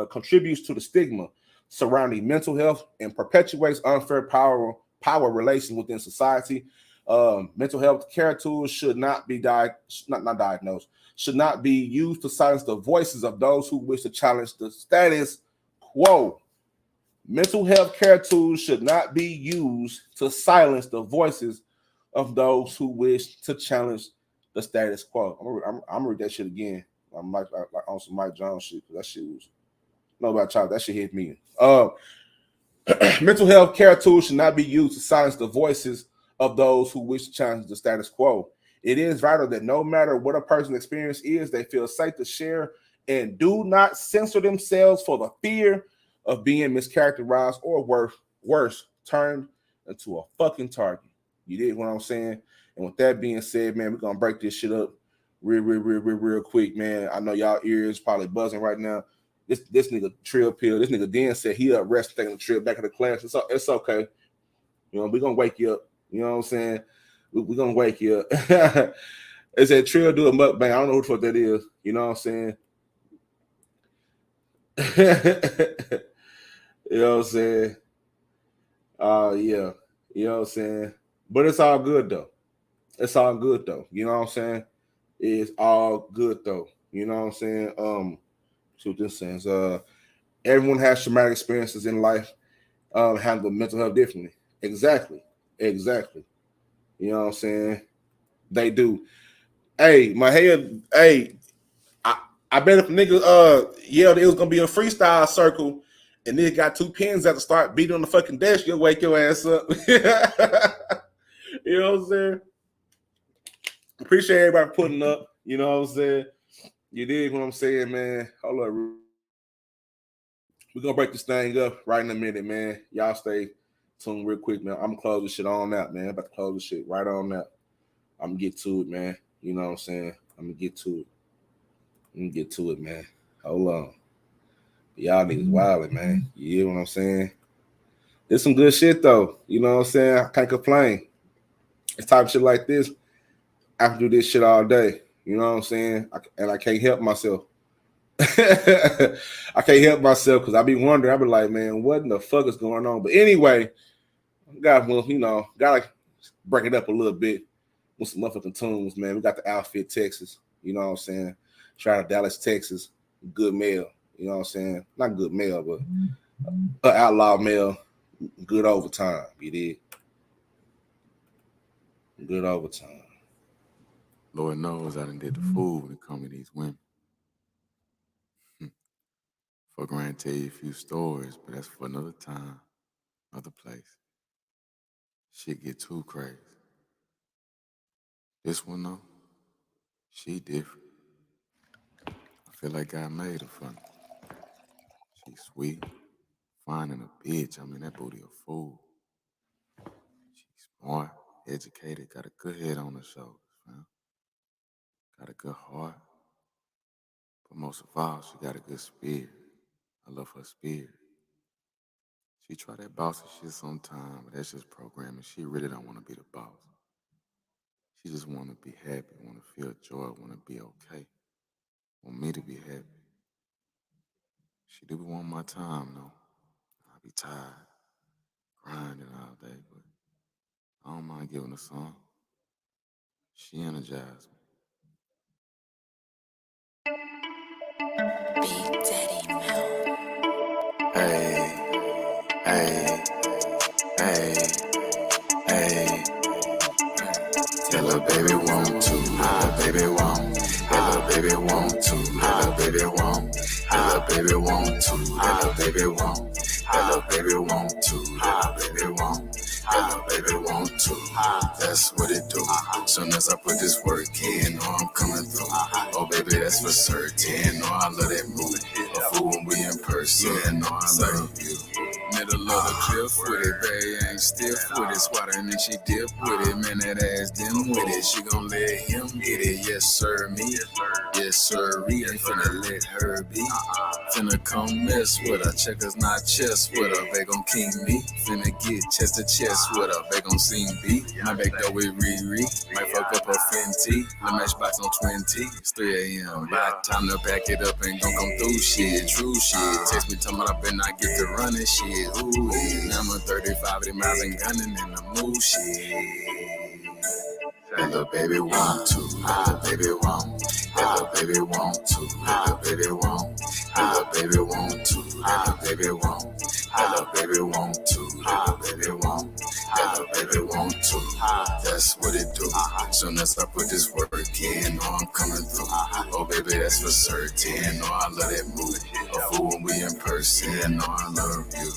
contributes to the stigma surrounding mental health and perpetuates unfair power relations within society. Mental health care tools should not be should not be used to silence the voices of those who wish to challenge the status quo. Mental health care tools should not be used to silence the voices of those who wish to challenge the status quo. I'm gonna read that shit again. I'm like on some Mike Jones shit, because that shit was that shit hit me. Mental health care tools should not be used to silence the voices of those who wish to challenge the status quo. It is vital that no matter what a person's experience is, they feel safe to share and do not censor themselves for the fear of being mischaracterized or worse, turned into a fucking target. You did what I'm saying? And with that being said, man, we're gonna break this shit up real quick, man. I know y'all ears probably buzzing right now. This nigga Trill Pill, this nigga Dan said he up rest taking the trip back to the class. It's okay. You know, we're gonna wake you up. You know what I'm saying? We're gonna wake you up. It said Trill do a mukbang. I don't know who the fuck that is. You know what I'm saying? You know what I'm saying? Yeah. You know what I'm saying? But it's all good though. It's all good though. You know what I'm saying? It's all good though. You know what I'm saying? See what this says. Everyone has traumatic experiences in life, handle mental health differently. Exactly. You know what I'm saying? They do. Hey, my head, I bet if niggas yelled it was gonna be a freestyle circle and then got two pins at the start beating on the fucking desk, you'll wake your ass up. You know what I'm saying? Appreciate everybody putting up. You know what I'm saying? You dig what I'm saying, man? Hold up. We're gonna break this thing up right in a minute, man. Y'all stay tune real quick, man. I'm gonna close this shit on out, man. I'm about to close this shit right on out. I'm gonna get to it, man. You know what I'm saying? I'm gonna get to it. Man. Hold on. Y'all niggas wildin', man. You hear what I'm saying? There's some good shit though. You know what I'm saying? I can't complain. It's type of shit like this. I can do this shit all day. You know what I'm saying? I can't help myself. I can't help myself because I be wondering. I be like, man, what in the fuck is going on? But anyway, gotta break it up a little bit with some motherfucking tunes, man. We got the Outfit, Texas. You know what I'm saying? Shout out Dallas, Texas. Good mail. You know what I'm saying? Not good mail, but outlaw mail. Good overtime. You did. Good overtime. Lord knows I done did the fool when it come to these women. For granted, tell you a few stories, but that's for another time, other place. Shit get too crazy. This one though, she different. I feel like God made her for me. She sweet, fine and a bitch. I mean, that booty a fool. She smart, educated, got a good head on her shoulders, man. Got a good heart. But most of all, she got a good spirit. I love her spirit. She try that bossy shit sometime, but that's just programming. She really don't want to be the boss. She just want to be happy, want to feel joy, want to be okay. Want me to be happy. She do want my time, though. I be tired, grinding all day, but I don't mind giving her some. She energized me. Big Daddy Mel. Hey, hey, hey, hey. Tell her baby want to, tell her baby want, tell her baby want to, tell her baby want, tell her baby want to, tell her baby want, tell her baby want to, tell her baby want, tell her baby want to. That's what it do. Soon as I put this work in, know I'm coming through. Oh baby, that's for certain. Know I love that move. A fool when we in person. Know I love you. Middle of the cliff with it, babe, ain't stiff with it. Squatting and she dip with it, man, that ass dim with it. She gon' let him get it, yes sir, me. Yes sir, we ain't finna let her be. Finna come mess with her, checkers not chess with her. They gon' king me, finna get chest to chest with her. They gon' sing B, my back door with Riri. Might fuck up her Fenty, the matchbox on 20. It's 3 a.m. About time to pack it up and gon' come through shit. True shit, text me talking about I better not get to running shit. Ooh, now I'm a 35, 80 miles and gunning in the mood shit. That little baby want to, that little baby want, that little baby want to, that little baby want, that little baby want to, that little baby want, that little baby want to, that little baby want, that little baby want to. That's what it do. Soon as I put this work in, know I'm coming through. Oh baby, that's for certain. Know I love that move. A fool when we in person. Know I love you.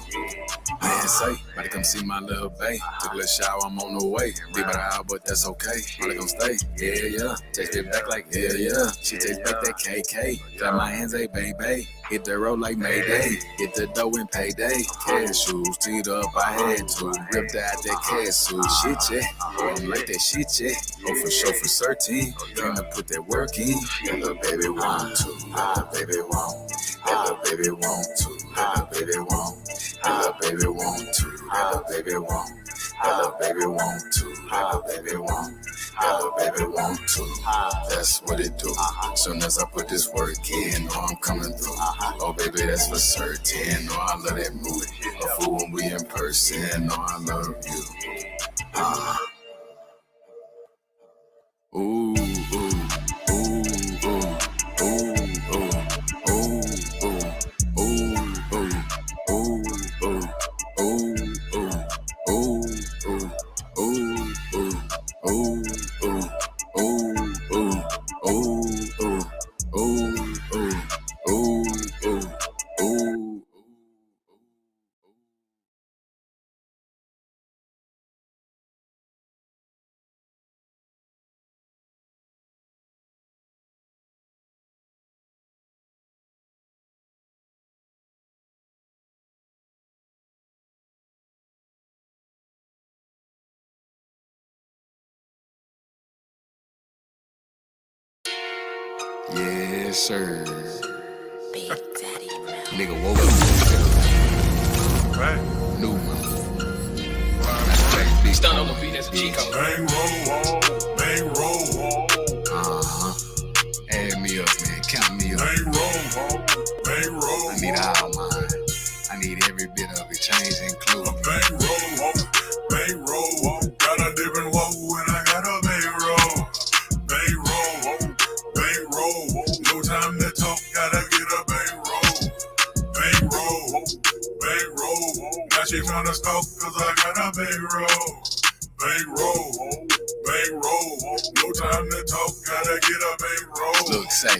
Man, say, about to come see my little bae. Took a little shower, I'm on the way. Be about an hour, but that's okay. Probably gon' stay. Yeah, yeah. Text it back like, yeah, yeah. She takes back that KK. Clap my hands, hey, baby. Hit the road like Mayday. Hit the dough and payday. Cash shoes, teed up, I had to. Ripped out that cash suit. Shit, yeah. Oh, I'm like that shit, yeah. Oh, for sure, for certain. Trying to put that work in. That little baby want to. That little baby want. That little baby want to. That little baby want. That little baby want to. That little baby want. That little baby want to. That little baby want. That little baby want to. That's what it do. Soon as I put this work in, know I'm coming through. Oh baby, that's for certain. Know I love that mood. A fool when we in person. Know I love you. Ooh, ooh, ooh, ooh, ooh, ooh, ooh, ooh, ooh, ooh, ooh, ooh. Ooh, ooh, ooh, ooh, ooh, ooh, ooh, ooh, ooh, ooh, ooh, ooh, ooh, Yes, sir. Big Daddy Mount. Nigga woke up. Right. New one. Stun on the beat as a cheat code. Bang roll. Add me up, man. Count me up. Bang roll. I need all mine. I need every bit of it. Change included. Bang roll. Got a different whoa when I got a bang roll. Bang roll. No time to talk, gotta get a bang roll. Bang roll. Now she tryna stalk cause I got a bang roll. Bang roll. No time to talk, gotta get a bang roll. Look, say,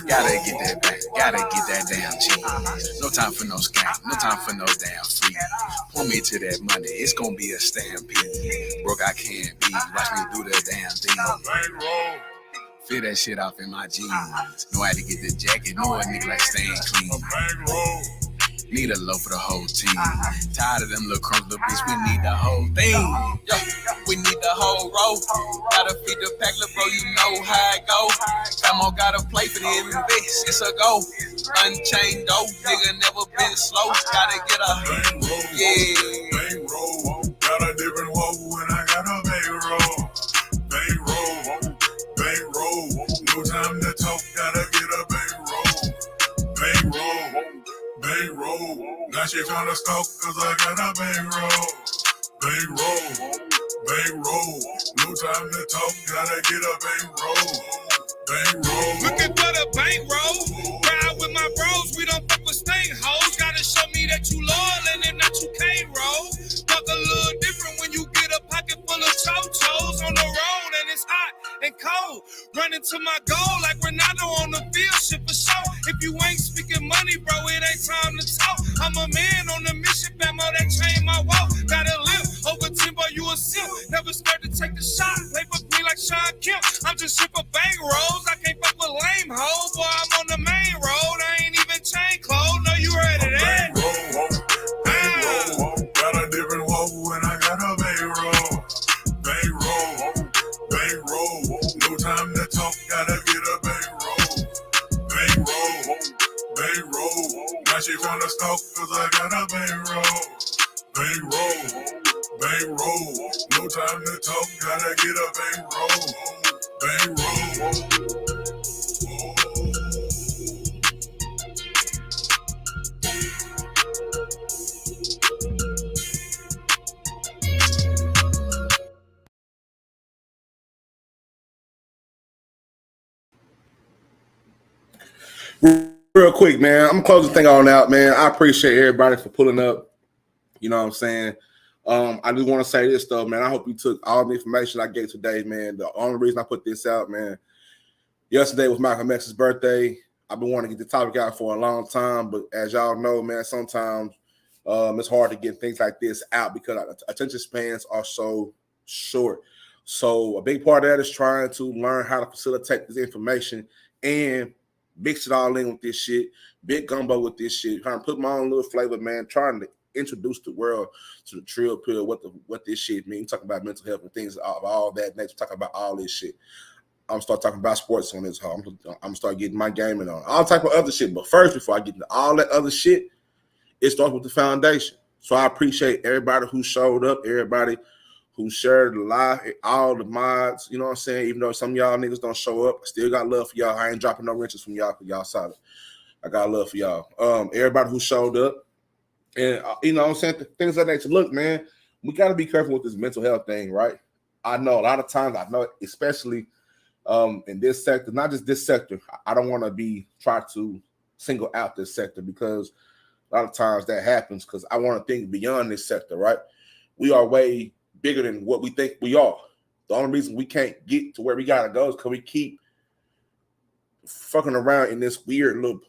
gotta get that back, gotta get that damn cheese. No time for no scam, no time for no damn free. Pull me to that money, it's gonna be a stampede. Broke, I can't be, watch me do the damn thing. Bang roll. Feel that shit off in my jeans. Know how to get the jacket, know a nigga like staying clean. Bang roll. Need a loaf for the whole team. Tired of them little crumbs, little bitch, we need the whole thing. Yo, we need the whole row. Gotta feed the pack, little bro, you know how it go. Come on, gotta play for this, bitch, it's a go. Unchained dope, nigga never been slow. Gotta get a, Bang roll. Got a different whoa when I got a bang roll. Bang roll. No time to talk, gotta get a bang roll. Bang roll. Now she tryna stalk cause I got a bang roll. Bang roll. No time to talk, gotta get a bang roll. Bang roll. Looking for the bankroll. Ride with my bros, we don't fuck with stank hoes. Gotta show me that you loyal and then that you can't roll. Fuck a little different when you get a pocket full of chochos on the road and it's hot and cold. Running to my goal like Ronaldo on the field, shit for show. If you ain't speaking money, bro, it ain't time to talk. I'm a man on a mission, Bamo, that chain my walk. Gotta live over timber, you a simp. Never scared to take the shot. Play for me like Sean Kemp. I'm just shit for bang rolls. I can't fuck with lame hoes. Boy, I'm on the main road. I ain't even chain clothes. No, you heard of that? Bang roll. Got a different whoa when I got a bang roll. Bang roll. No time to talk, gotta get a bang roll. Bang roll. Now she tryna stalk cause I got a bang roll. Bang roll. No time to talk, gotta get a bang roll. Bang roll. Real quick, man. I'm gonna close the thing on out, man. I appreciate everybody for pulling up. You know what I'm saying? I just want to say this though, man. I hope you took all the information I gave today, man. The only reason I put this out, man, yesterday was Malcolm X's birthday. I've been wanting to get the topic out for a long time, but as y'all know, man, sometimes it's hard to get things like this out because attention spans are so short. So a big part of that is trying to learn how to facilitate this information and mix it all in with this shit, big gumbo with this shit, trying to put my own little flavor, man, trying to introduce the world to the trill pill, what this shit means. Talking about mental health and things of all that nature, talking about all this shit. I'm gonna start talking about sports on this. I'm gonna start getting my gaming on all type of other shit. But first, before I get into all that other shit, it starts with the foundation. So I appreciate everybody who showed up, everybody who shared the live, all the mods, you know what I'm saying? Even though some of y'all niggas don't show up, I still got love for y'all. I ain't dropping no wrenches from y'all because y'all solid. I got love for y'all. Everybody who showed up, and you know what I'm saying? Things like that. Look, man, we got to be careful with this mental health thing, right? I know a lot of times, especially in this sector, not just this sector. I don't want to try to single out this sector because a lot of times that happens because I want to think beyond this sector, right? We are way bigger than what we think we are. The only reason we can't get to where we gotta go is because we keep fucking around in this weird little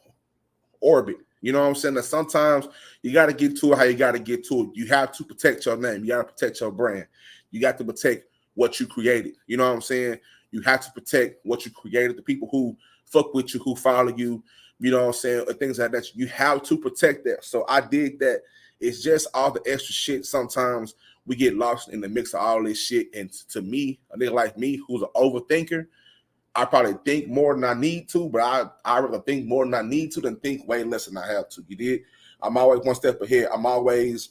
orbit. You know what I'm saying? That sometimes you got to get to it how you got to get to it. You have to protect your name. You got to protect your brand. You got to protect what you created. You know what I'm saying? You have to protect what you created, the people who fuck with you, who follow you, you know what I'm saying, or things like that. You have to protect that. So I did that. It's just all the extra shit. Sometimes we get lost in the mix of all this shit. And to me, a nigga like me, who's an overthinker, I probably think more than I need to, but I rather think more than I need to than think way less than I have to. You did? I'm always one step ahead. I'm always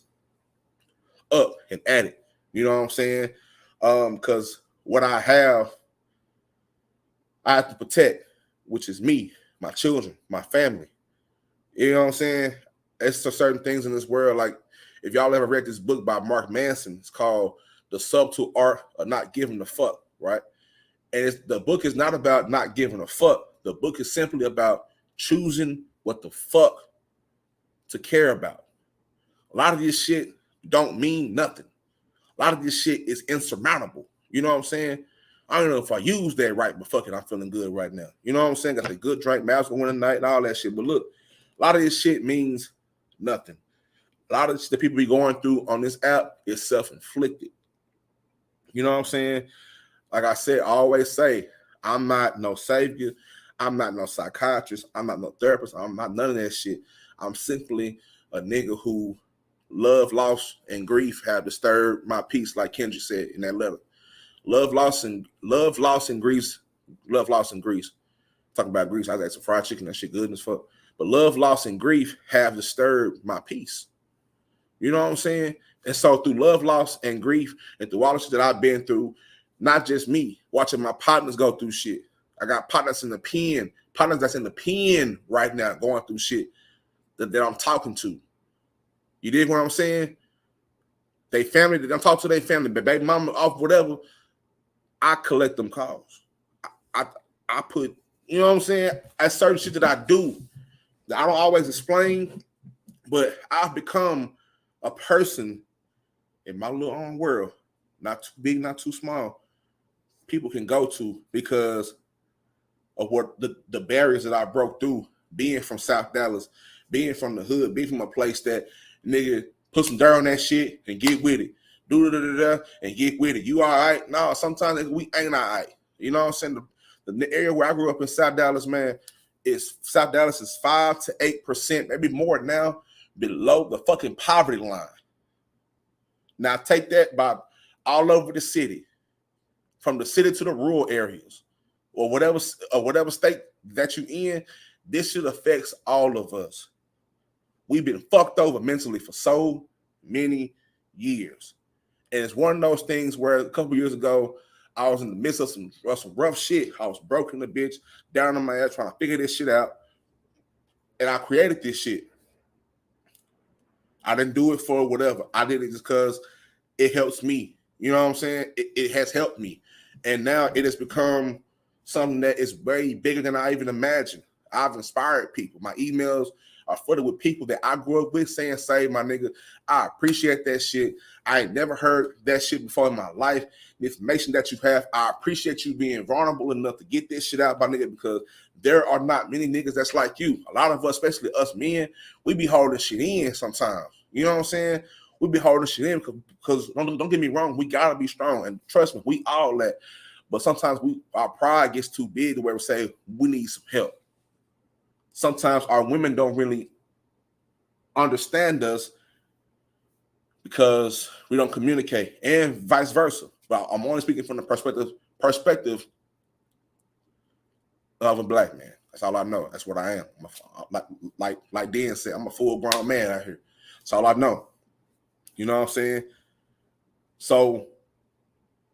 up and at it. You know what I'm saying? Because what I have to protect, which is me, my children, my family. You know what I'm saying? It's certain things in this world. Like, if y'all ever read this book by Mark Manson, it's called The Subtle Art of Not Giving a Fuck, right? And the book is not about not giving a fuck. The book is simply about choosing what the fuck to care about. A lot of this shit don't mean nothing. A lot of this shit is insurmountable. You know what I'm saying? I don't know if I use that right, but fuck it, I'm feeling good right now. You know what I'm saying? Got a good drink, Mavs gonna win tonight and all that shit. But look, a lot of this shit means nothing. A lot of the people be going through on this app is self-inflicted. You know what I'm saying? Like I said, I always say, I'm not no savior. I'm not no psychiatrist. I'm not no therapist. I'm not none of that shit. I'm simply a nigga who love, loss, and grief have disturbed my peace, like Kendrick said in that letter. Love, loss, and grief. Love, loss, and grief. Talking about grief, I got some fried chicken. That shit good as fuck. But love, loss, and grief have disturbed my peace. You know what I'm saying? And so through love, loss, and grief, and through all the shit that I've been through, not just me, watching my partners go through shit. I got partners in the pen, partners that's in the pen right now going through shit that I'm talking to. You dig what I'm saying? They family, I'm talking to their family, but baby mama off whatever, I collect them calls. I put, you know what I'm saying? That's certain shit that I do that I don't always explain, but I've become a person in my little own world, not too big, not too small, people can go to because of what the barriers that I broke through, being from South Dallas, being from the hood, being from a place that nigga put some dirt on that shit and get with it. Do and get with it. You all right? No, sometimes we ain't all right. You know what I'm saying? The area where I grew up in South Dallas, man, South Dallas is 5 to 8%, maybe more now, below the fucking poverty line. Now take that by all over the city, from the city to the rural areas, or whatever state that you in. This shit affects all of us. We've been fucked over mentally for so many years. And it's one of those things where a couple years ago, I was in the midst of some rough shit. I was broken the bitch, down on my ass, trying to figure this shit out. And I created this shit. I didn't do it for whatever. I did it just because it helps me. You know what I'm saying? It has helped me. And now it has become something that is way bigger than I even imagined. I've inspired people. My emails are flooded with people that I grew up with saying, "Say, my nigga, I appreciate that shit. I ain't never heard that shit before in my life. The information that you have, I appreciate you being vulnerable enough to get this shit out, my nigga, because there are not many niggas that's like you. A lot of us, especially us men, we be holding shit in sometimes. You know what I'm saying? We be holding shit in because don't get me wrong, we gotta be strong. And trust me, we all that. But sometimes our pride gets too big to where we say we need some help. Sometimes our women don't really understand us because we don't communicate, and vice versa. But I'm only speaking from the perspective of a black man. That's all I know. That's what I am. Like Dan said, I'm a full-grown man out here. That's all I know. You know what I'm saying? So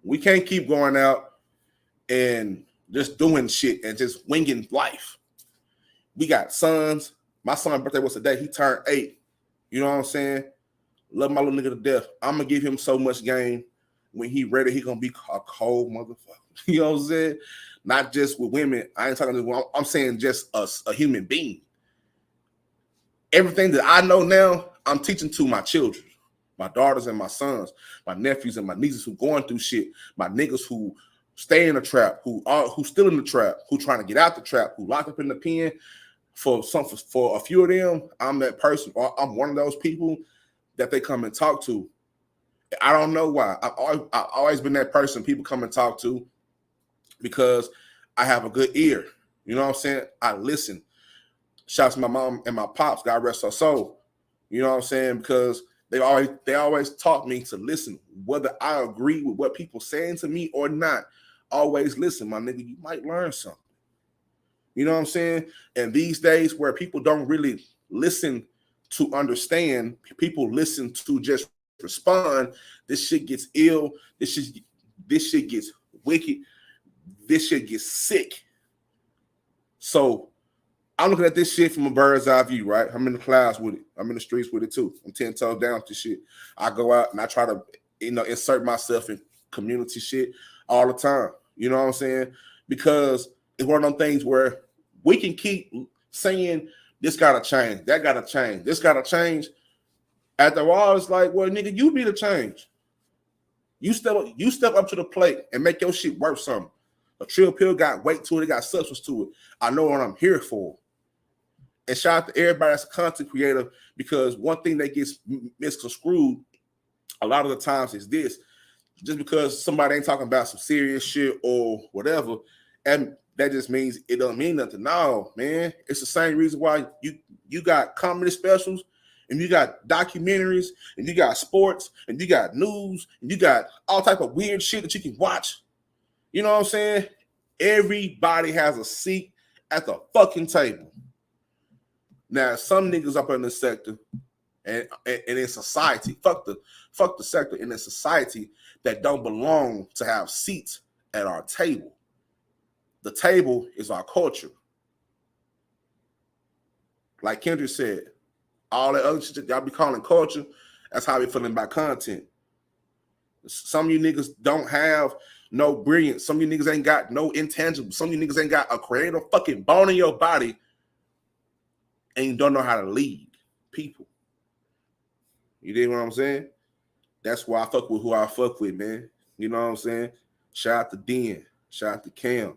we can't keep going out and just doing shit and just winging life. We got sons. My son's birthday was today. He turned 8. You know what I'm saying? Love my little nigga to death. I'm going to give him so much game. When he ready, he going to be a cold motherfucker. You know what I'm saying? Not just with women. I ain't talking to I'm saying just a human being. Everything that I know now, I'm teaching to my children, my daughters and my sons, my nephews and my nieces who going through shit, my niggas who stay in the trap, who still in the trap, who trying to get out the trap, who locked up in the pen. For a few of them, I'm that person, or I'm one of those people that they come and talk to. I don't know why. I've always been that person people come and talk to because I have a good ear. You know what I'm saying? I listen. Shouts to my mom and my pops, God rest her soul. You know what I'm saying? Because they always taught me to listen, whether I agree with what people saying to me or not. always listen, my nigga. You might learn something. You know what I'm saying? And these days where people don't really listen to understand, people listen to just respond. This shit gets ill. This shit gets wicked. This shit gets sick. So I'm looking at this shit from a bird's eye view, right? I'm in the clouds with it. I'm in the streets with it too. I'm 10 toes down with this shit. I go out and I try to, insert myself in community shit all the time. You know what I'm saying? Because it's one of them things where we can keep saying this gotta change, that gotta change, this gotta change. After all, it's like, well, nigga, you be the change. You step up to the plate and make your shit worth something. A trill pill got weight to it, it got substance to it. I know what I'm here for. And shout out to everybody that's a content creator, because one thing that gets misconstrued a lot of the times is this. Just because somebody ain't talking about some serious shit or whatever, and that just means it doesn't mean nothing. No, man. It's the same reason why you got comedy specials, and you got documentaries, and you got sports, and you got news, and you got all type of weird shit that you can watch. You know what I'm saying? Everybody has a seat at the fucking table. Now, some niggas up in the sector and in society, fuck the sector, in a society that don't belong to have seats at our table. The table is our culture. Like Kendrick said, all that other shit y'all be calling culture, that's how we feeling about content. Some of you niggas don't have no brilliance. Some of you niggas ain't got no intangible. Some of you niggas ain't got a creative fucking bone in your body, and you don't know how to lead people. You dig what I'm saying? That's why I fuck with who I fuck with, man. You know what I'm saying? Shout out to Den. Shout out to Cam.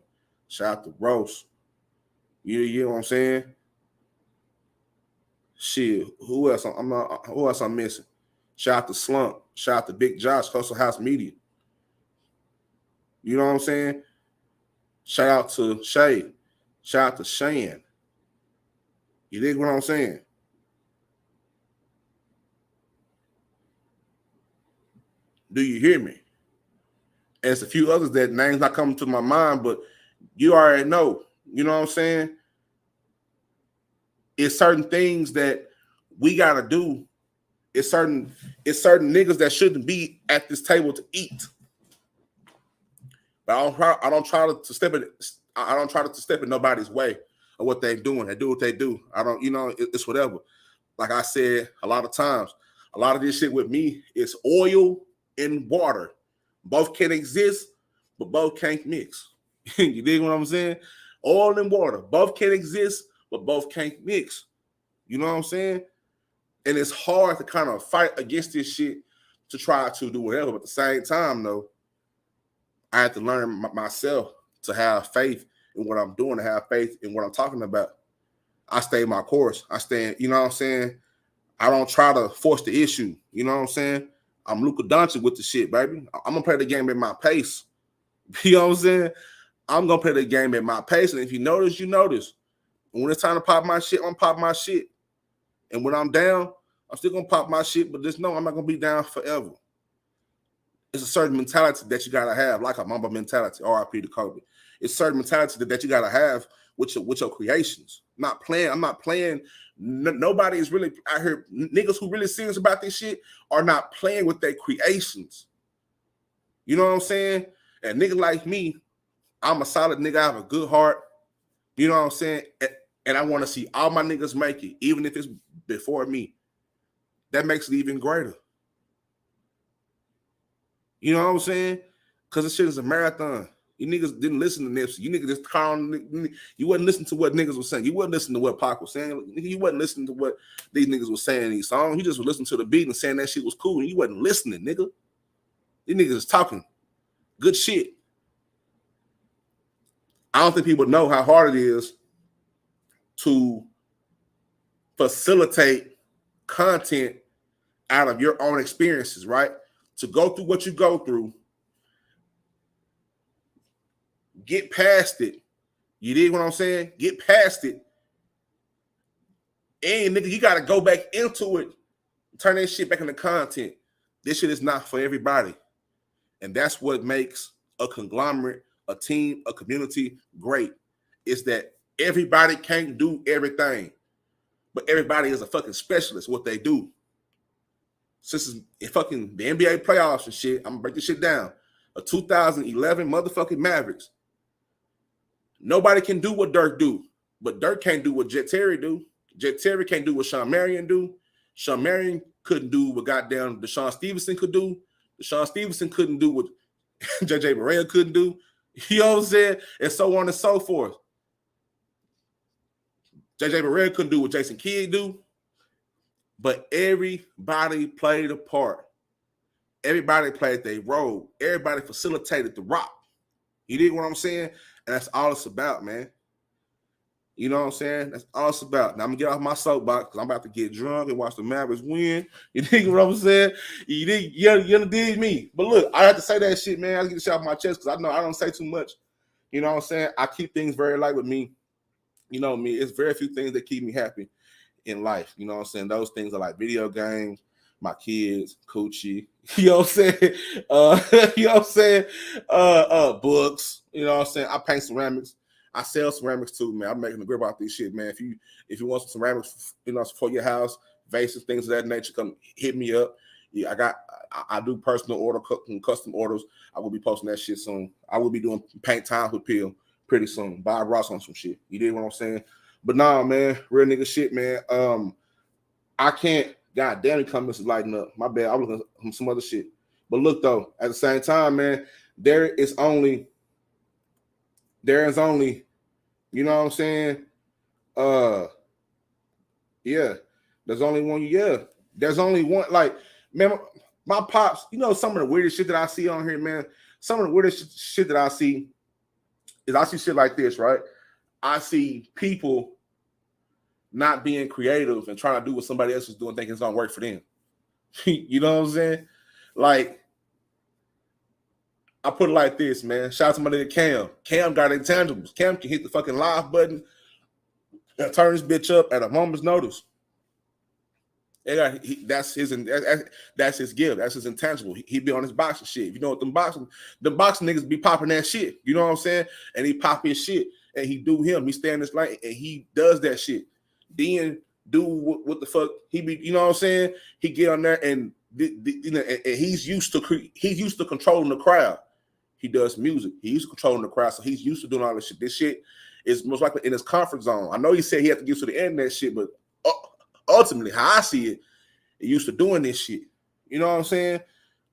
Shout out to Rose. You know what I'm saying? Shit, who else I'm missing? Shout out to Slump. Shout out to Big Josh, Hustle House Media. You know what I'm saying? Shout out to Shay. Shout out to Shan. You dig what I'm saying? Do you hear me? And it's a few others that names not coming to my mind, but you already know. You know what I'm saying? It's certain things that we gotta do. It's certain niggas that shouldn't be at this table to eat. But I don't try to step in nobody's way of what they're doing. They do what they do. It's whatever. Like I said a lot of times, a lot of this shit with me is oil and water. Both can exist, but both can't mix. You dig what I'm saying? Oil and water, both can exist, but both can't mix. You know what I'm saying? And it's hard to kind of fight against this shit to try to do whatever. But at the same time, though, I have to learn myself to have faith in what I'm doing, to have faith in what I'm talking about. I stay my course. I stay, you know what I'm saying? I don't try to force the issue. You know what I'm saying? I'm Luka Doncic with the shit, baby. I'm going to play the game at my pace. You know what I'm saying? I'm going to play the game at my pace. And if you notice, you notice. And when it's time to pop my shit, I'm going to pop my shit. And when I'm down, I'm still going to pop my shit. But just know I'm not going to be down forever. It's a certain mentality that you got to have, like a Mamba mentality, RIP to Kobe. It's a certain mentality that you got to have with your creations. I'm not playing. Nobody is really out here. Niggas who really serious about this shit are not playing with their creations. You know what I'm saying? And nigga like me, I'm a solid nigga. I have a good heart. You know what I'm saying? And I want to see all my niggas make it, even if it's before me. That makes it even greater. You know what I'm saying? Because this shit is a marathon. You niggas didn't listen to Nipsey. You niggas just calling. You wasn't listening to what niggas was saying. You wasn't listening to what Pac was saying. You wasn't listening to what these niggas was saying in these songs. You just was listening to the beat and saying that shit was cool. And you wasn't listening, nigga. These niggas is talking good shit. I don't think people know how hard it is to facilitate content out of your own experiences, right? To go through what you go through, get past it. You dig what I'm saying? Get past it. And nigga, you got to go back into it, turn that shit back into content. This shit is not for everybody. And that's what makes a conglomerate a team, a community, great. It's that everybody can't do everything, but everybody is a fucking specialist what they do. Since it's fucking the NBA playoffs and shit, I'm gonna break this shit down. A 2011 motherfucking Mavericks. Nobody can do what Dirk do, but Dirk can't do what Jet Terry do. Jet Terry can't do what Sean Marion do. Sean Marion couldn't do what goddamn Deshaun Stevenson could do. Deshaun Stevenson couldn't do what JJ Barea couldn't do. You know what I'm saying? And so on and so forth. JJ Barea couldn't do what Jason Kidd do. But everybody played a part. Everybody played their role. Everybody facilitated the rock. You dig what I'm saying? And that's all it's about, man. You know what I'm saying? That's all it's about. Now I'm gonna get off my soapbox because I'm about to get drunk and watch the Mavericks win. You dig what I'm saying? You dig me. But look, I have to say that shit, man. I get the shit off my chest because I know I don't say too much. You know what I'm saying? I keep things very light with me. You know me. It's very few things that keep me happy in life. You know what I'm saying? Those things are like video games, my kids, coochie, you know what I'm saying? You know what I'm saying? Books, you know what I'm saying? I paint ceramics. I sell ceramics too, man. I'm making a grip out this shit, man. If you want some ceramics, you know, for your house, vases, things of that nature, come hit me up. Yeah, I do personal order, custom orders. I will be posting that shit soon. I will be doing paint time with Peel pretty soon. Bob Ross on some shit. You did what I'm saying? But nah, man, real nigga shit, man. I can't. God damn, it comments is lighting up. My bad. I was looking at some other shit. But look though, at the same time, man, there is only, you know what I'm saying? Yeah, there's only one. Yeah, there's only one. Like, man, my pops. You know, some of the weirdest shit that I see on here, man. Some of the weirdest shit that I see is I see shit like this, right? I see people not being creative and trying to do what somebody else is doing, thinking it's gonna work for them. You know what I'm saying? Like, I put it like this, man. Shout out to my nigga Cam. Cam got intangibles. Cam can hit the fucking live button and turn this bitch up at a moment's notice. That's his gift. That's his intangible. He be on his boxing shit. You know what the boxing niggas be popping that shit. You know what I'm saying? And he pop his shit and he do him. He stay in this lane and he does that shit. Then do what the fuck he be. You know what I'm saying? He get on there and you know, and he's used to controlling the crowd. He does music. He's used to controlling the crowd, so he's used to doing all this shit. This shit is most likely in his comfort zone. I know he said he had to get to the end of that shit, but ultimately, how I see it, he used to doing this shit. You know what I'm saying?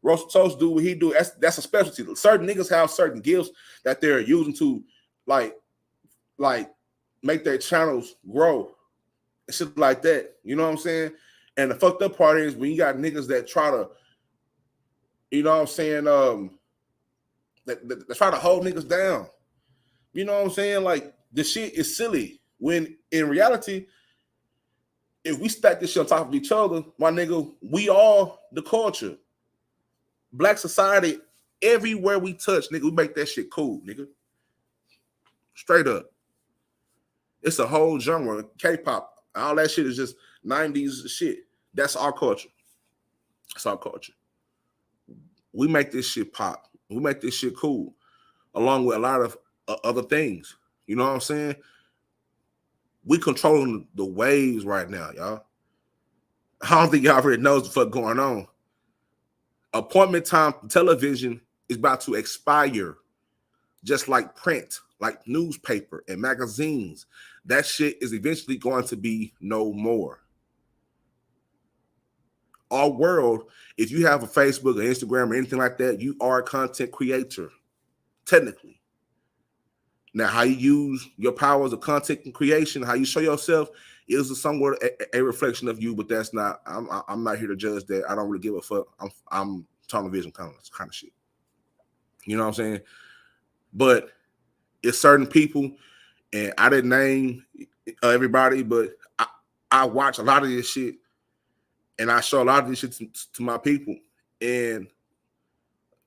Russell Toast do what he do. That's a specialty. Certain niggas have certain gifts that they're using to like make their channels grow and shit like that. You know what I'm saying? And the fucked up part is when you got niggas that try to, you know what I'm saying, that try to hold niggas down. You know what I'm saying? Like, the shit is silly. When in reality, if we stack this shit on top of each other, my nigga, we are the culture. Black society, everywhere we touch, nigga, we make that shit cool, nigga. Straight up. It's a whole genre. K-pop, all that shit is just 90s shit. That's our culture. That's our culture. We make this shit pop. We make this shit cool, along with a lot of other things. You know what I'm saying? We controlling the waves right now, y'all. I don't think y'all already knows the fuck going on. Appointment time television is about to expire, just like print, like newspaper and magazines. That shit is eventually going to be no more. Our world, if you have a Facebook or Instagram or anything like that, you are a content creator, technically. Now, how you use your powers of content creation, how you show yourself, is somewhat a reflection of you, but that's not. I'm not here to judge that. I don't really give a fuck. I'm tunnel vision kind of shit. You know what I'm saying? But it's certain people, and I didn't name everybody, but I watch a lot of this shit. And I show a lot of this shit to my people and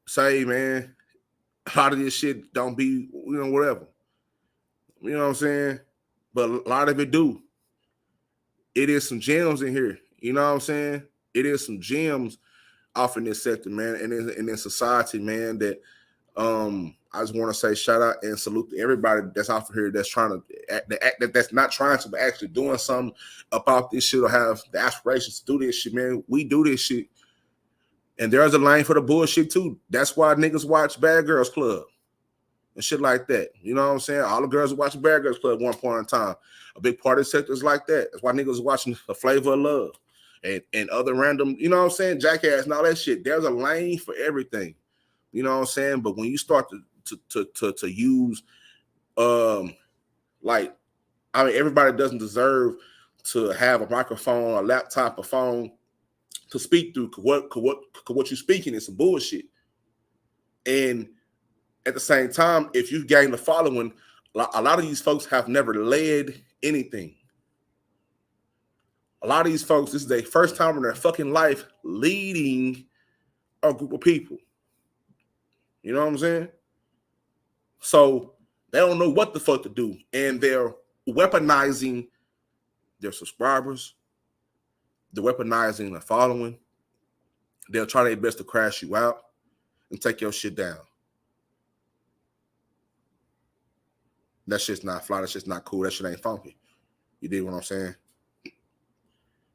say, man, a lot of this shit don't be, you know, whatever. You know what I'm saying? But a lot of it do. It is some gems in here. You know what I'm saying? It is some gems off in this sector, man, and in society, man, that I just want to say shout out and salute to everybody that's out here that's trying to that's not trying to, but actually doing something about this shit or have the aspirations to do this shit, man. We do this shit. And there's a lane for the bullshit too. That's why niggas watch Bad Girls Club and shit like that. You know what I'm saying? All the girls watch Bad Girls Club at one point in time. A big part of the sector is like that. That's why niggas are watching The Flavor of Love and other random, you know what I'm saying, Jackass and all that shit. There's a lane for everything. You know what I'm saying? But when you start to use like, I mean, everybody doesn't deserve to have a microphone, a laptop, a phone to speak through. What you're speaking is some bullshit. And at the same time, if you gain the following, a lot of these folks have never led anything. A lot of these folks, this is their first time in their fucking life leading a group of people. You know what I'm saying? So they don't know what the fuck to do. And they're weaponizing their subscribers. They're weaponizing their following. They'll try their best to crash you out and take your shit down. That shit's not fly. That shit's not cool. That shit ain't funky. You dig what I'm saying?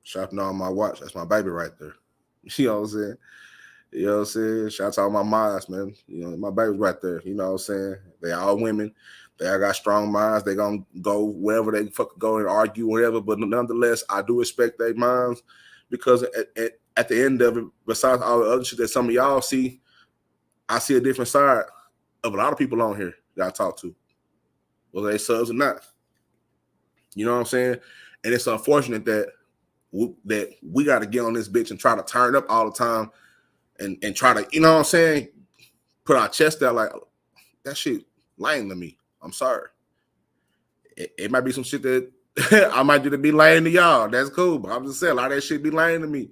Sharpening on my watch. That's my baby right there. You know what I'm saying? You know what I'm saying? Shout out to all my minds, man. You know, my baby's right there. You know what I'm saying? They all women. They all got strong minds. They gonna go wherever they fucking go and argue, whatever. But nonetheless, I do respect their minds because at the end of it, besides all the other shit that some of y'all see, I see a different side of a lot of people on here that I talk to, whether they subs or not. You know what I'm saying? And it's unfortunate that we got to get on this bitch and try to turn up all the time and try to, you know what I'm saying, put our chest out like, that shit lame to me. I'm sorry. It might be some shit that I might do to be lame to y'all. That's cool. But I'm just saying, a lot of that shit be lame to me.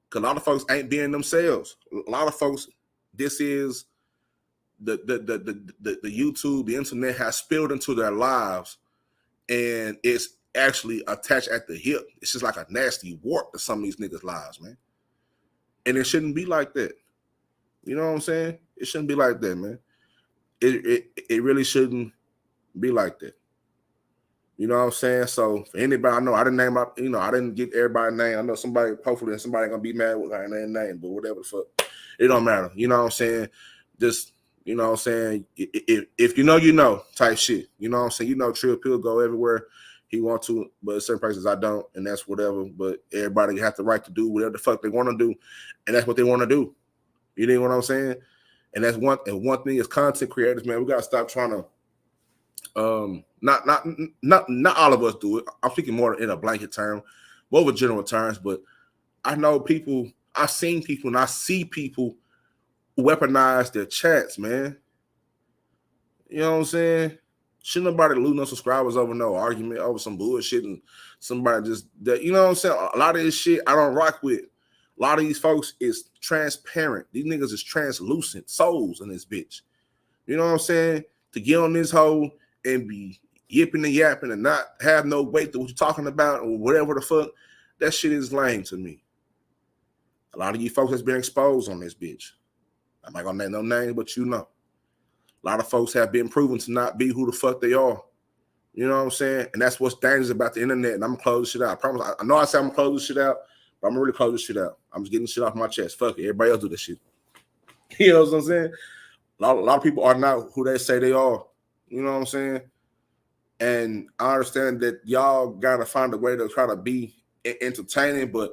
Because a lot of folks ain't being themselves. A lot of folks, this is the YouTube, the internet has spilled into their lives, and it's actually attached at the hip. It's just like a nasty warp to some of these niggas' lives, man. And it shouldn't be like that. You know what I'm saying? It shouldn't be like that, man. It really shouldn't be like that. You know what I'm saying? So for anybody, I know I didn't name up, you know, I didn't get everybody's name. I know somebody, hopefully somebody gonna be mad with her name, but whatever the fuck. It don't matter. You know what I'm saying? Just, you know what I'm saying? If you know type shit. You know what I'm saying? You know Trill Pill go everywhere he want to, but certain places I don't, and that's whatever. But everybody have the right to do whatever the fuck they want to do, and that's what they want to do. You know what I'm saying? And that's one thing as content creators, man, we gotta stop trying to not all of us do it. I'm speaking more in a blanket term, more of a general terms, but I know people, I've seen people and I see people weaponize their chats, man. You know what I'm saying? Shouldn't nobody lose no subscribers over no argument over some bullshit and somebody just that, you know what I'm saying? A lot of this shit I don't rock with. A lot of these folks is transparent. These niggas is translucent souls in this bitch. You know what I'm saying? To get on this hoe and be yipping and yapping and not have no weight to what you're talking about or whatever the fuck, that shit is lame to me. A lot of you folks has been exposed on this bitch. I'm not gonna name no name, but you know. A lot of folks have been proven to not be who the fuck they are. You know what I'm saying? And that's what's dangerous about the internet. And I'm gonna close this shit out. I promise. I know I said I'm gonna close this shit out, but I'm gonna really close this shit out. I'm just getting shit off my chest. Fuck it. Everybody else do this shit. You know what I'm saying? A lot of people are not who they say they are. You know what I'm saying? And I understand that y'all gotta find a way to try to be entertaining, but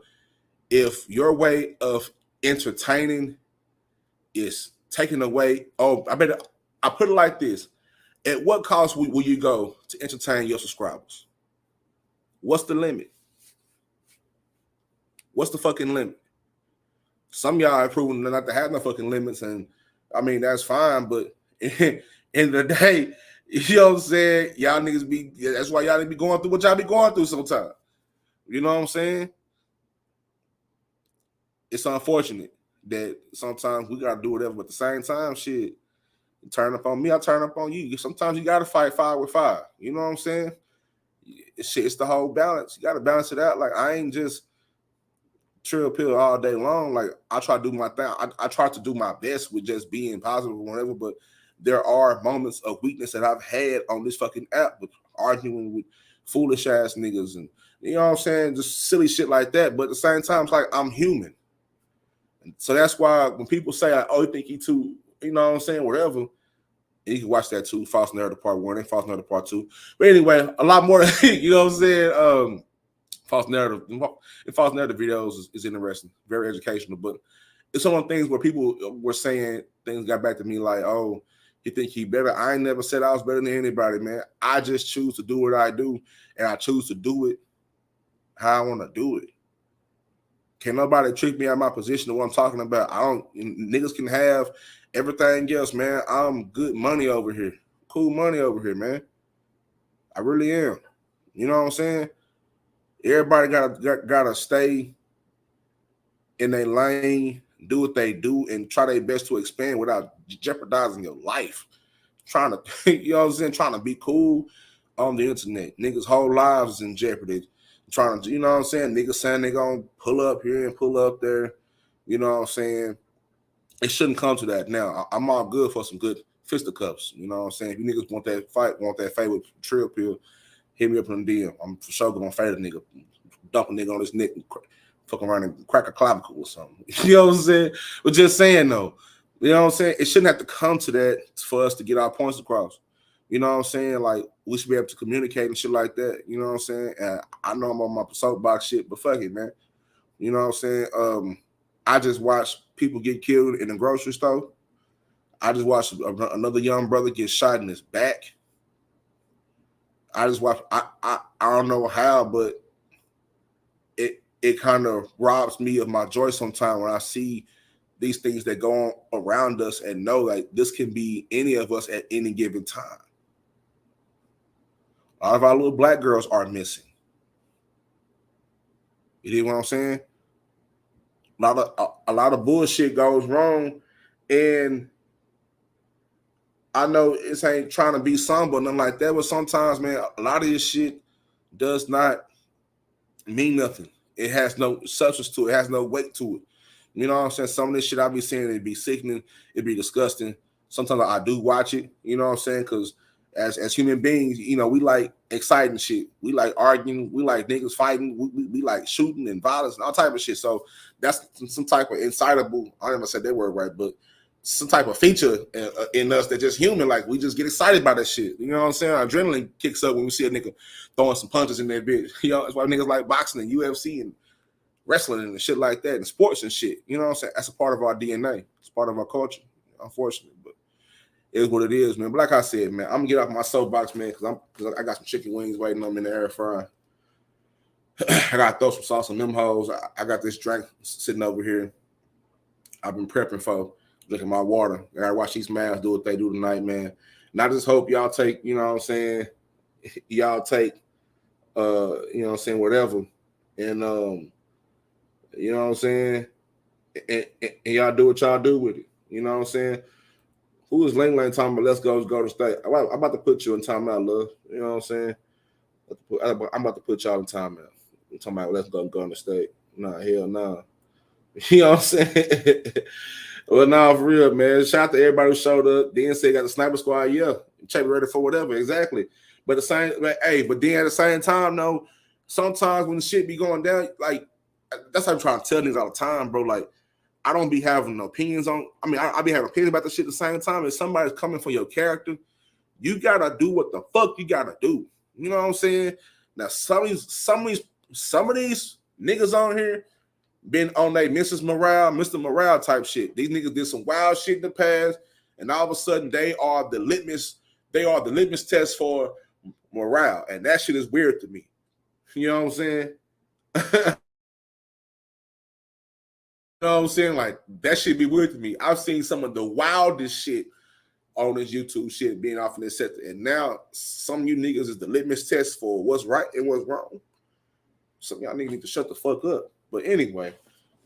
if your way of entertaining is taking away, I put it like this. At what cost will you go to entertain your subscribers? What's the limit? What's the fucking limit? Some of y'all are proven not to have no fucking limits, and I mean, that's fine, but in the day, you know what I'm saying? Y'all niggas that's why y'all need to be going through what y'all be going through sometimes. You know what I'm saying? It's unfortunate that sometimes we gotta do whatever, but at the same time, shit, you turn up on me, I turn up on you. Sometimes you gotta fight 5 with 5. You know what I'm saying? It's the whole balance. You gotta balance it out. Like, I ain't just Trill Pill all day long. Like, I try to do my thing. I try to do my best with just being positive or whatever, but there are moments of weakness that I've had on this fucking app with arguing with foolish ass niggas and you know what I'm saying, just silly shit like that. But at the same time, it's like I'm human. And so that's why when people say, like, oh, you think he too, you know what I'm saying, whatever, you can watch that too. False narrative part 1 and false narrative part 2. But anyway, a lot more, you know what I'm saying? False narrative and false narrative videos is interesting, very educational. But it's one of the things where people were saying things got back to me like, oh, you think he better? I ain't never said I was better than anybody, man. I just choose to do what I do, and I choose to do it how I want to do it. Can't nobody trick me out of my position of what I'm talking about. Niggas can have everything else, man. I'm good money over here. Cool money over here, man. I really am. You know what I'm saying? Everybody gotta stay in their lane, do what they do, and try their best to expand without jeopardizing your life. Trying to, you know what I'm saying? Trying to be cool on the internet. Niggas' whole lives is in jeopardy. Trying to, you know what I'm saying? Niggas saying they gonna pull up here and pull up there. You know what I'm saying? It shouldn't come to that. Now, I'm all good for some good fisticuffs. You know what I'm saying? If you niggas want that fight, want that fight with Trill Pill, hit me up in the DM. I'm for sure gonna fight a nigga, dump a nigga on his neck, and fuck around and crack a clavicle or something. You know what I'm saying? But just saying though, you know what I'm saying? It shouldn't have to come to that for us to get our points across. You know what I'm saying? Like, we should be able to communicate and shit like that. You know what I'm saying? And I know I'm on my soapbox shit, but fuck it, man. You know what I'm saying? I just watched people get killed in the grocery store. I just watched another young brother get shot in his back. I just watched, I don't know how, but it kind of robs me of my joy sometimes when I see these things that go on around us and know like this can be any of us at any given time. A lot of our little black girls are missing. You hear what I'm saying? A lot of bullshit goes wrong, and I know it ain't trying to be somber, nothing like that, but sometimes, man, a lot of this shit does not mean nothing. It has no substance to it. It has no weight to it. You know what I'm saying? Some of this shit I be seeing, it'd be sickening, it'd be disgusting. Sometimes I do watch it, you know what I'm saying? Because as human beings, you know, we like exciting shit. We like arguing. We like niggas fighting. We like shooting and violence and all type of shit. So that's some type of incitable, I never said that word right, but some type of feature in us that just human. Like, we just get excited by that shit. You know what I'm saying? Adrenaline kicks up when we see a nigga throwing some punches in that bitch. You know, that's why niggas like boxing and UFC and wrestling and shit like that and sports and shit. You know what I'm saying? That's a part of our DNA. It's part of our culture, unfortunately. But it is what it is, man. But like I said, man, I'm gonna get off my soapbox, man, because I got some chicken wings waiting on me in the air fryer. I gotta throw some sauce on them hoes. I got this drink sitting over here. I've been prepping for drinking my water. I gotta watch these mans do what they do tonight, man. And I just hope y'all take, you know what I'm saying, y'all take you know what I'm saying, whatever. And you know what I'm saying, and y'all do what y'all do with it. You know what I'm saying? Who is Ling Ling talking about let's go to state? I'm about to put you in timeout, love. You know what I'm saying? I'm about to put y'all in timeout. I'm talking about let's go to state. Nah, hell nah. You know what I'm saying? Well, nah, for real, man. Shout out to everybody who showed up. Then say got the sniper squad, yeah. Check ready for whatever, exactly. But the same, but then at the same time, though, sometimes when the shit be going down, like that's how I'm trying to tell niggas all the time, bro. Like, I don't be having opinions on. I mean, I be having opinions about the shit at the same time. If somebody's coming for your character, you gotta do what the fuck you gotta do. You know what I'm saying? Now, some of these niggas on here been on their Mr. Morale type shit. These niggas did some wild shit in the past, and all of a sudden they are the litmus test for morale, and that shit is weird to me. You know what I'm saying? You know what I'm saying? Like, that shit be weird to me. I've seen some of the wildest shit on this YouTube shit being off in this sector, and now some of you niggas is the litmus test for what's right and what's wrong. Some of y'all niggas need to shut the fuck up. But anyway,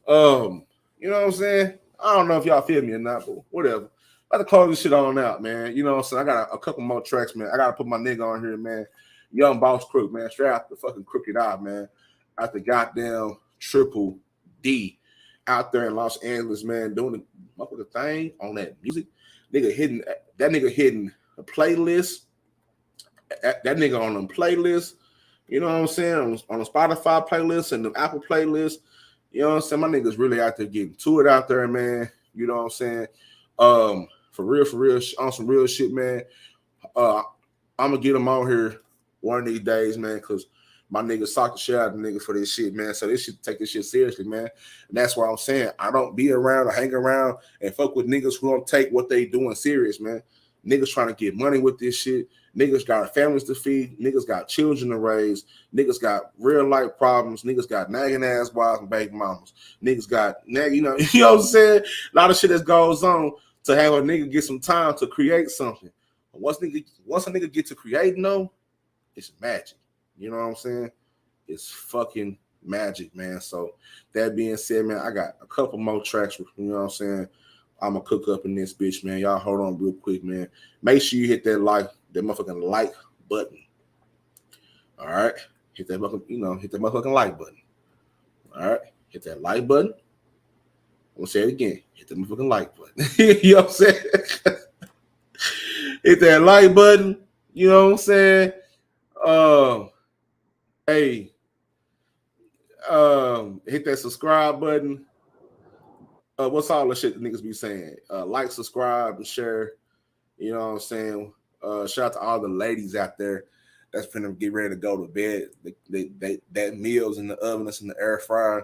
you know what I'm saying? I don't know if y'all feel me or not, but whatever. I have to close this shit on out, man. You know what I'm saying? I got a couple more tracks, man. I got to put my nigga on here, man. Young Boss Crook, man. Straight out the fucking crooked eye, man. Out the goddamn Triple D. Out there in Los Angeles, man, doing the thing on that music. Nigga hitting that nigga hitting a playlist. That nigga on them playlists, you know what I'm saying? On the Spotify playlist and the Apple playlist, you know what I'm saying? My niggas really out there getting to it out there, man. You know what I'm saying? For real, on some real shit, man. I'm gonna get them on here one of these days, man, because my niggas sock the shit out of the niggas for this shit, man. So they should take this shit seriously, man. And that's why I'm saying I don't be around or hang around and fuck with niggas who don't take what they doing serious, man. Niggas trying to get money with this shit. Niggas got families to feed. Niggas got children to raise. Niggas got real life problems. Niggas got nagging ass wives and baby mamas. Niggas got you know what I'm saying? A lot of shit that goes on to have a nigga get some time to create something. Once a nigga get to creating though, it's magic. You know what I'm saying? It's fucking magic, man. So that being said, man, I got a couple more tracks, you know what I'm saying? I'm gonna cook up in this bitch, man. Y'all hold on real quick, man. Make sure you hit that motherfucking like button. All right. Hit that motherfucking like button. All right. Hit that like button. I'm gonna say it again. Hit that motherfucking like button. You know what I'm saying? Hit that like button. You know what I'm saying? Hey, hit that subscribe button. What's all the shit that niggas be saying? Like, subscribe, and share. You know what I'm saying? Shout out to all the ladies out there that's finna get ready to go to bed. That meals in the oven, that's in the air fryer.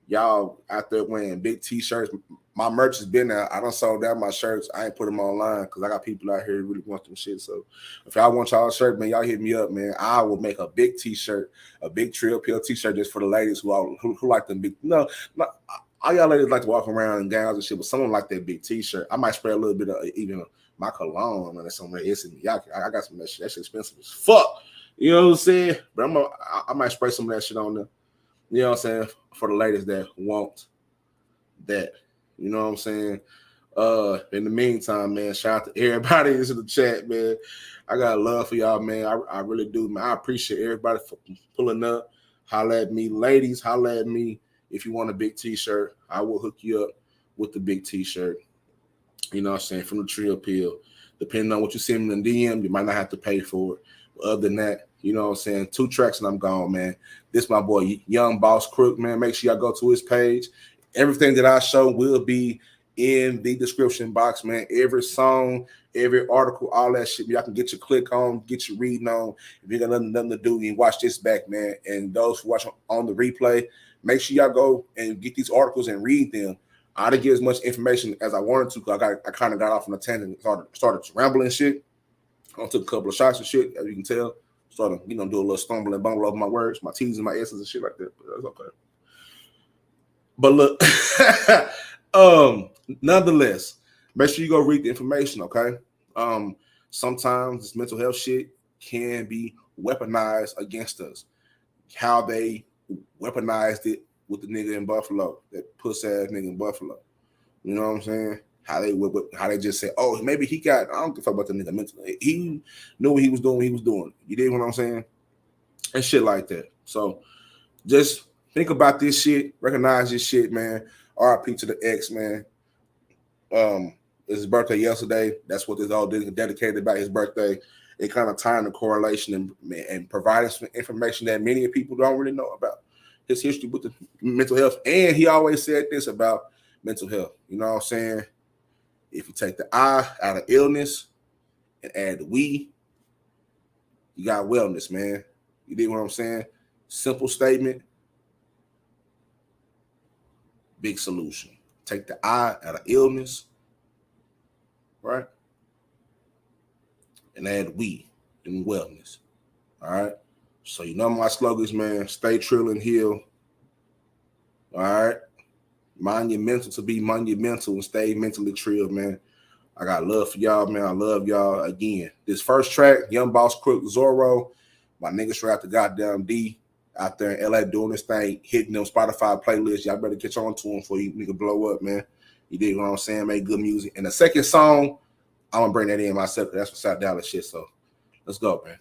Y'all out there wearing big t-shirts. My merch has been out. I done sold out my shirts. I ain't put them online because I got people out here who really want them shit. So if y'all want y'all shirt, man, y'all hit me up, man. I will make a big t-shirt, a big Trill Pill t-shirt just for the ladies who like them big. No, all y'all ladies like to walk around in gowns and shit, but someone like that big t-shirt. I might spray a little bit of even my cologne and somewhere. I got some of that shit. That shit expensive as fuck. You know what I'm saying? But I might spray some of that shit on there. You know what I'm saying? For the ladies that want that. You know what I'm saying? In the meantime, man, shout out to everybody in the chat, man. I got love for y'all, man. I really do, man. I appreciate everybody for pulling up. Holla at me. Ladies, holla at me. If you want a big t-shirt, I will hook you up with the big t-shirt. You know what I'm saying? From the Trill Pill. Depending on what you send me in the DM, you might not have to pay for it. But other than that, you know what I'm saying? 2 tracks and I'm gone, man. This my boy, Young Boss Crook, man. Make sure y'all go to his page. Everything that I show will be in the description box, man. Every song, every article, all that shit. Y'all can get your click on, get your reading on. If you got nothing to do, you can watch this back, man. And those who watch on the replay, make sure y'all go and get these articles and read them. I didn't get as much information as I wanted to because I kind of got off on a tangent and started rambling shit. I took a couple of shots of shit, as you can tell. Started, do a little stumble and bumble over my words, my T's and my S's and shit like that. But that's okay. But look, nonetheless, make sure you go read the information, okay? Sometimes this mental health shit can be weaponized against us. How they weaponized it with the nigga in Buffalo, that puss ass nigga in Buffalo. You know what I'm saying? How they just say, oh, maybe he got, I don't give a fuck about the nigga mentally. He knew what he was doing, You dig what I'm saying? And shit like that. So just think about this shit, recognize this shit, man. RIP to the ex, man. It's his birthday yesterday. That's what this all dedicated about his birthday. It kind of tying the correlation and providing some information that many people don't really know about his history with the mental health. And he always said this about mental health. You know what I'm saying? If you take the I out of illness and add the we, you got wellness, man. You dig what I'm saying? Simple statement, big solution. Take the I out of illness, right? And add we in wellness. All right. So you know my slogans, man. Stay trill and heal. All right. Mind your mental to be monumental and stay mentally trill, man. I got love for y'all, man. I love y'all again. This first track, Young Boss Crook Zorro, my niggas straight out the goddamn D out there in LA doing this thing, hitting them Spotify playlists. Y'all better catch on to them before you nigga blow up, man. You dig what I'm saying? Make good music. And the second song, I'm gonna bring that in myself. That's for South Dallas shit. So let's go, man.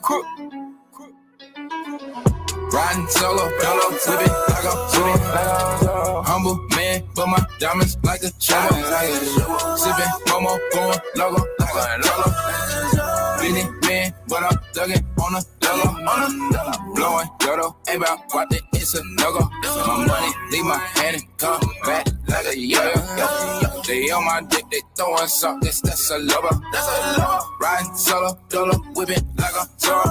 Crook. Riding solo, whip it like a tour. Humble man, but my diamonds like a shower. Sipping Momo, going logo like a dollar. Benny man, but I'm thugging on a dollar. Blowing dodo, ain't about what the it's a no-go. My money, leave my hand and come back like a yo-yo. They on my dick, they throwing salt, that's a lover. Riding solo, whipping like a tour.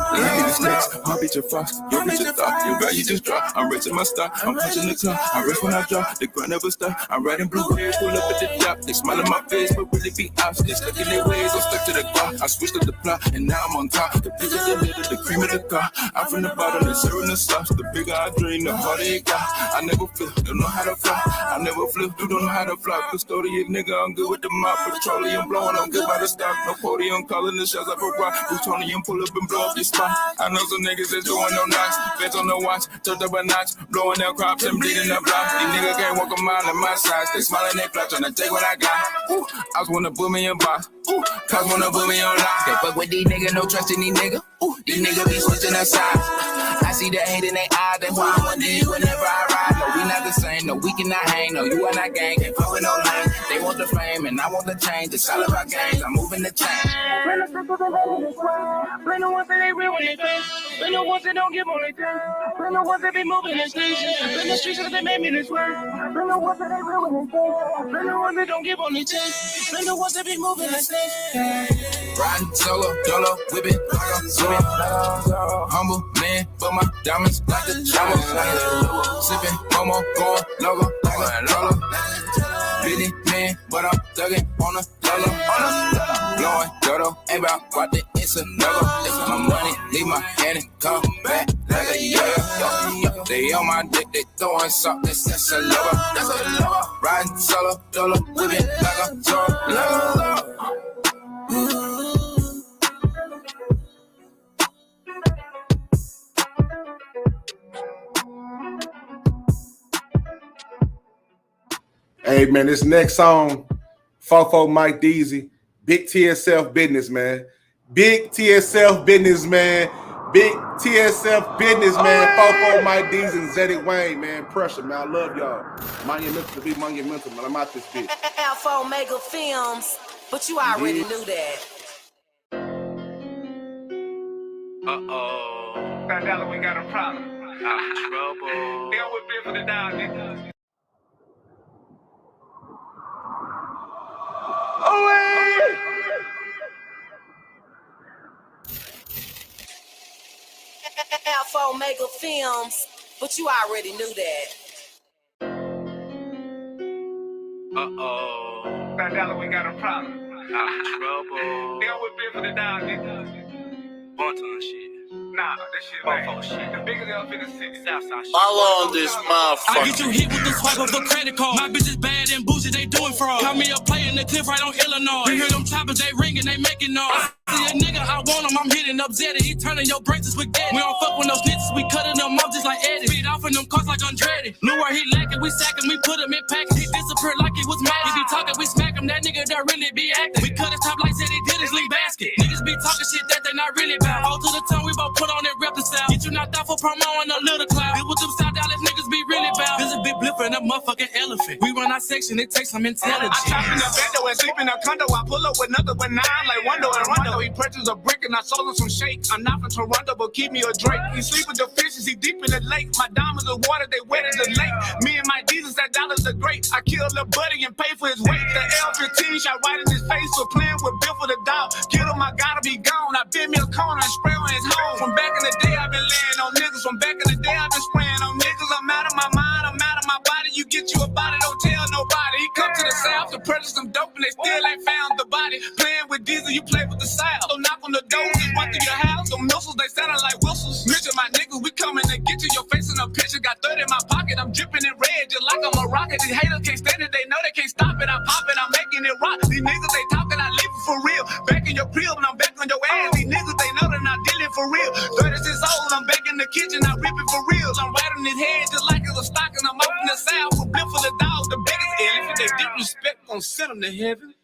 My bitch a fox, your bitch a thought. Your value just dropped. I'm rich in my stock. I'm punching the clock. I'm rich when I drop. The grind never stop. I'm riding blue waves, pull up at the top. They smile in my face, but really be ops. They stuck in their ways, I'm stuck to the clock. I switched up the plot, and now I'm on top. The bigger the middle, the cream of the car. I'm from the bottom, the syrup and the sauce. The bigger I dream, the harder it got. I never flip, don't know how to fly. I never flip, you don't know how to fly. Custodian nigga, I'm good with the mop. Petroleum blowing, I'm good by the stock. No podium, calling the shots like a rock. Plutonium, pull up and blow up your spot. I know some niggas that's doing no knocks. Feds on the watch, turned up a notch, blowing out crops and bleeding up blocks. These niggas can't walk a mile in my size. They smiling, they flat, trying to take what I got. Ooh, I was wanna put me in box. Ooh, cause wanna put me on lock. They fuck with these niggas, no trust in these niggas. Ooh, these niggas be switching their sides. I see the hate in their eyes, that's why I want these whenever I ride. No, we not the same, no, we cannot hang. No, you are not gang, can't fuck with no lane. They want the fame and I want the change. It's all about games, I'm moving the chain. Blame the ones that ain't real when they fake. Blame the ones that don't give on their time. Blame the ones that be moving in station. Blame the streets that they made me this way. Blame the ones that ain't real when they fake. Blame the ones that don't give on their time. Blame the ones that be moving in station. Riding solo, whipping like a tour. Humble man, but my diamonds like the shower. Sipping Momo, going logo like a dollar. Benny man, but I'm thugging on a dollar. Blowing dodo, ain't about what the it's a no-go. My money, leave my hand and come back like a yo-yo. They on my dick, they throwing salt, that's a lover. Riding solo, whipping like a tour. Hey man, this next song, Fofo Mike Deezy, Big TSF business, man. Big TSF business, man. Big TSF business, man. Fofo Mike Deezy and Zeddy Wayne, man. Pressure, man. I love y'all. Monumental to be monumental, man. I'm out this bitch. Alpha Omega Films, but you already knew that. $5, we got a problem. Trouble. They always been for the dog, nigga. Alpha Omega Films, but you already knew that. $5, we got a problem. Trouble. They always been for the dog, nigga. Bonton shit. Nah, that shit Bofo shit. The biggest elephant in the city. Southside shit. Follow on this motherfucker. I get you hit with the swipe of a credit card. My bitch is bad and bougie, they doing fraud. Call me a player in the cliff right on Illinois. You hear them choppers, they ringing, they making noise. See a nigga, I want him, I'm hitting up Zeddy. He turning your brains to spaghetti. We don't fuck with no snitches, we cutting them off just like Eddie. Beat off in them cars like Andretti. Knew where he lacking, we sack him, we put him in package. He disappeared like he was mad. He be talking, we smack him, that nigga that really be acting. We cut his top like Zeddy did his league basket. Niggas be talking shit that they not really about. Hold to the tongue, we both put on that rep the style. Get you knocked out for promo on a little cloud. It was them South Dallas niggas be really about. There's a big blipper and a motherfucking elephant. We run our section, it takes some intelligence. I chop in the bando and sleep in a condo. I pull up with another with 9 like Rondo and Rondo. He purchased a brick and I sold him some shake. I'm not from Toronto, but keep me a Drake. He sleep with the fishes, he deep in the lake. My diamonds are water, they wet as the lake. Me and my Jesus, that $1 the great. I killed a buddy and pay for his weight. The L-15 shot right in his face for playing with Bill for the dog. Killed him, I gotta be gone. I bit me a corner and spray on his home. From back in the day, I've been laying on niggas. From back in the day, I've been spraying on niggas. I'm out of my mind, I'm out of my body. You get you a body, don't tell nobody. He come to the south to purchase some dope and they still ain't found the body. Playing with Diesel, you play with the South. So knock on the door, just run through your house. Them missiles, they sounding like whistles. Mention my niggas, we coming to get you. Your face in a picture, got 30 in my pocket. I'm dripping in red, just like I'm a rocket. These haters can't stand it, they know they can't stop it. I pop it, I'm making it rock. These niggas, they talking, I live it for real. Back in your crib, and I'm back on your ass. These niggas, they know they're not dealing for real. 36 old, I'm back in the kitchen, I rip it for real. I'm right on his head, just like it's a stock, and I'm up in the south. For blip for the dog, the biggest elephant. They disrespect, gon' send them to heaven.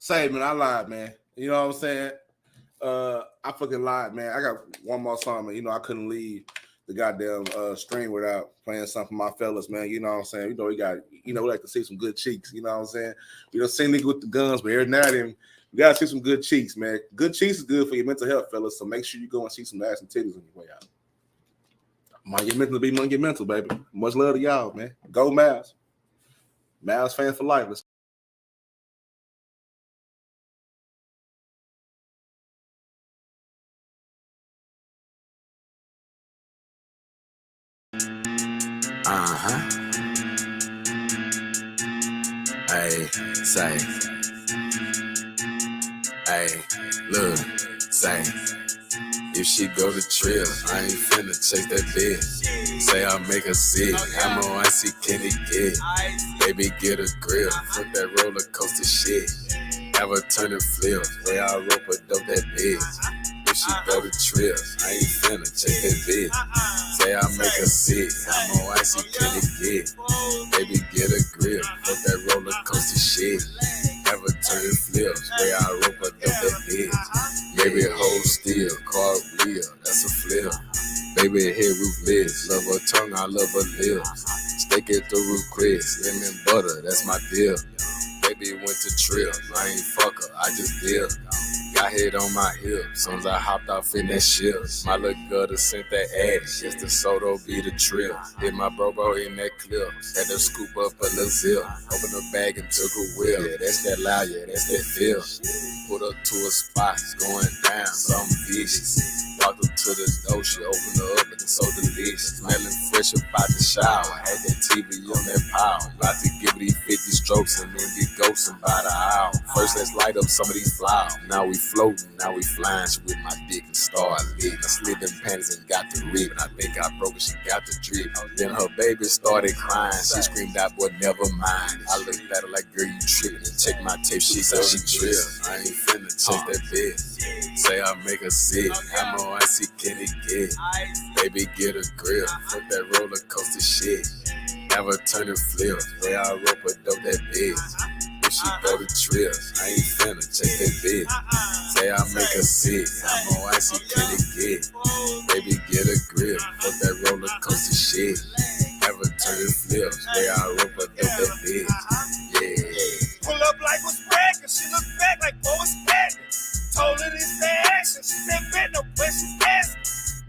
Say, man, I lied, man. You know what I'm saying? I fucking lied, man. I got one more song, man. You know, I couldn't leave the goddamn stream without playing something for my fellas, man. You know what I'm saying? You know, we like to see some good cheeks. You know what I'm saying? We don't see niggas with the guns, but every now and then, we gotta see some good cheeks, man. Good cheeks is good for your mental health, fellas. So make sure you go and see some ass and titties on your way out. Monumental, baby. Much love to y'all, man. Go Mavs. Mavs fans for life. Let's Hey, say. Hey, look, say. If she go to trill, I ain't finna chase that bitch. Say I'll make her sick. I'm on icy candy get. Baby, get a grill. Fuck that roller coaster shit. Have her turn and flip. Way I rope a dope that bitch. If she go to trill, I ain't finna chase that bitch. Say I'll make her sick. I'm on icy candy get. Baby, get a grill. Fuck that roller coaster shit. Have her turn and flip. Way I rope a dope that bitch. Baby, hold still, car real, that's a flip. Baby, head ruthless, love her tongue, I love her lips. Steak it through Chris, lemon butter, that's my deal. Baby went to trip, I ain't fuck her, I just did. Got head on my hip, soon as I hopped off in that ship. My little gutter sent that ass, just the soda be the trip. Hit my bro in that clip, had to scoop up a little zip. Open the bag and took a whip, yeah, that's that loud, yeah, that's that feel. Put her to a spot, it's going down, something vicious. Walked up to the door, she opened her up, looking so delicious. Smelling fresh about the shower, had that TV on that power. About to give these 50 strokes and then get ghosting by the hour. First, let's light up some of these flowers. Now we floating, now we flying. She with my dick and start lit. I slid them panties and got the rip. And I think I broke it, she got the drip. Then her baby started crying. She screamed out, boy, never mind. I looked at her like, girl, you tripping. And check my tape, she said she tripped. I ain't finna check that bitch. Say I make her sick. I'm on icy candy get. Baby, get a grill. Fuck that roller coaster shit. Have her turn and flip. Way I rope a dope that bitch. If she go to trips, I ain't finna check that bitch. Say I make her sick. I'm on icy candy get. Baby, get a grill. Fuck that roller coaster shit. Have her turn and flip. Way I rope a dope that bitch. Yeah. Pull up like what's cracking. She look back like what was cracking. Told her this their action. She said, bet no questions asked.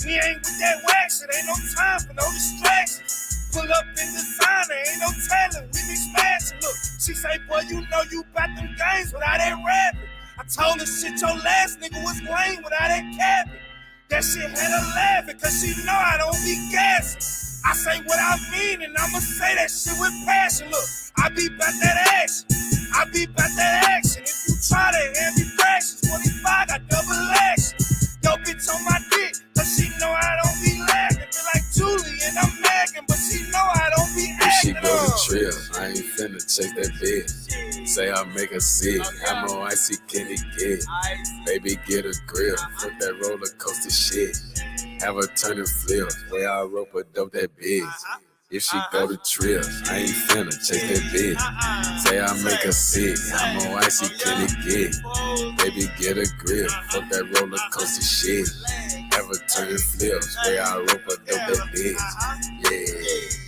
We ain't with that wax shit. Ain't no time for no distractions. Pull up in designer. Ain't no telling. We be smashing. Look, she say, boy, you know you bout them games without that rapping. I told her shit your last nigga was lame without that capping. That shit had her laughing cause she know I don't be gassing. I say what I mean and I'ma say that shit with passion. Look, I be bout that action. I be bout that action. If you try to hand me fractions, 25 got double action. Yo, bitch on my dick, cause she know I don't be lagging. Feel like Julie and I'm nagging, but she know I don't be acting. If she go to trip, I ain't finna check that bitch. Say I make her sick. I'm on icy candy get. Baby, get a grill. Fuck that roller coaster shit. Have her turn and flip. Way I rope a dope that bitch. If she go to trip, I ain't finna check that bitch. Say I make her sick. I'm on icy candy get. Baby, get a grill. Fuck that roller coaster shit. Have her turn and flip. Way I rope a dope that bitch. Yeah.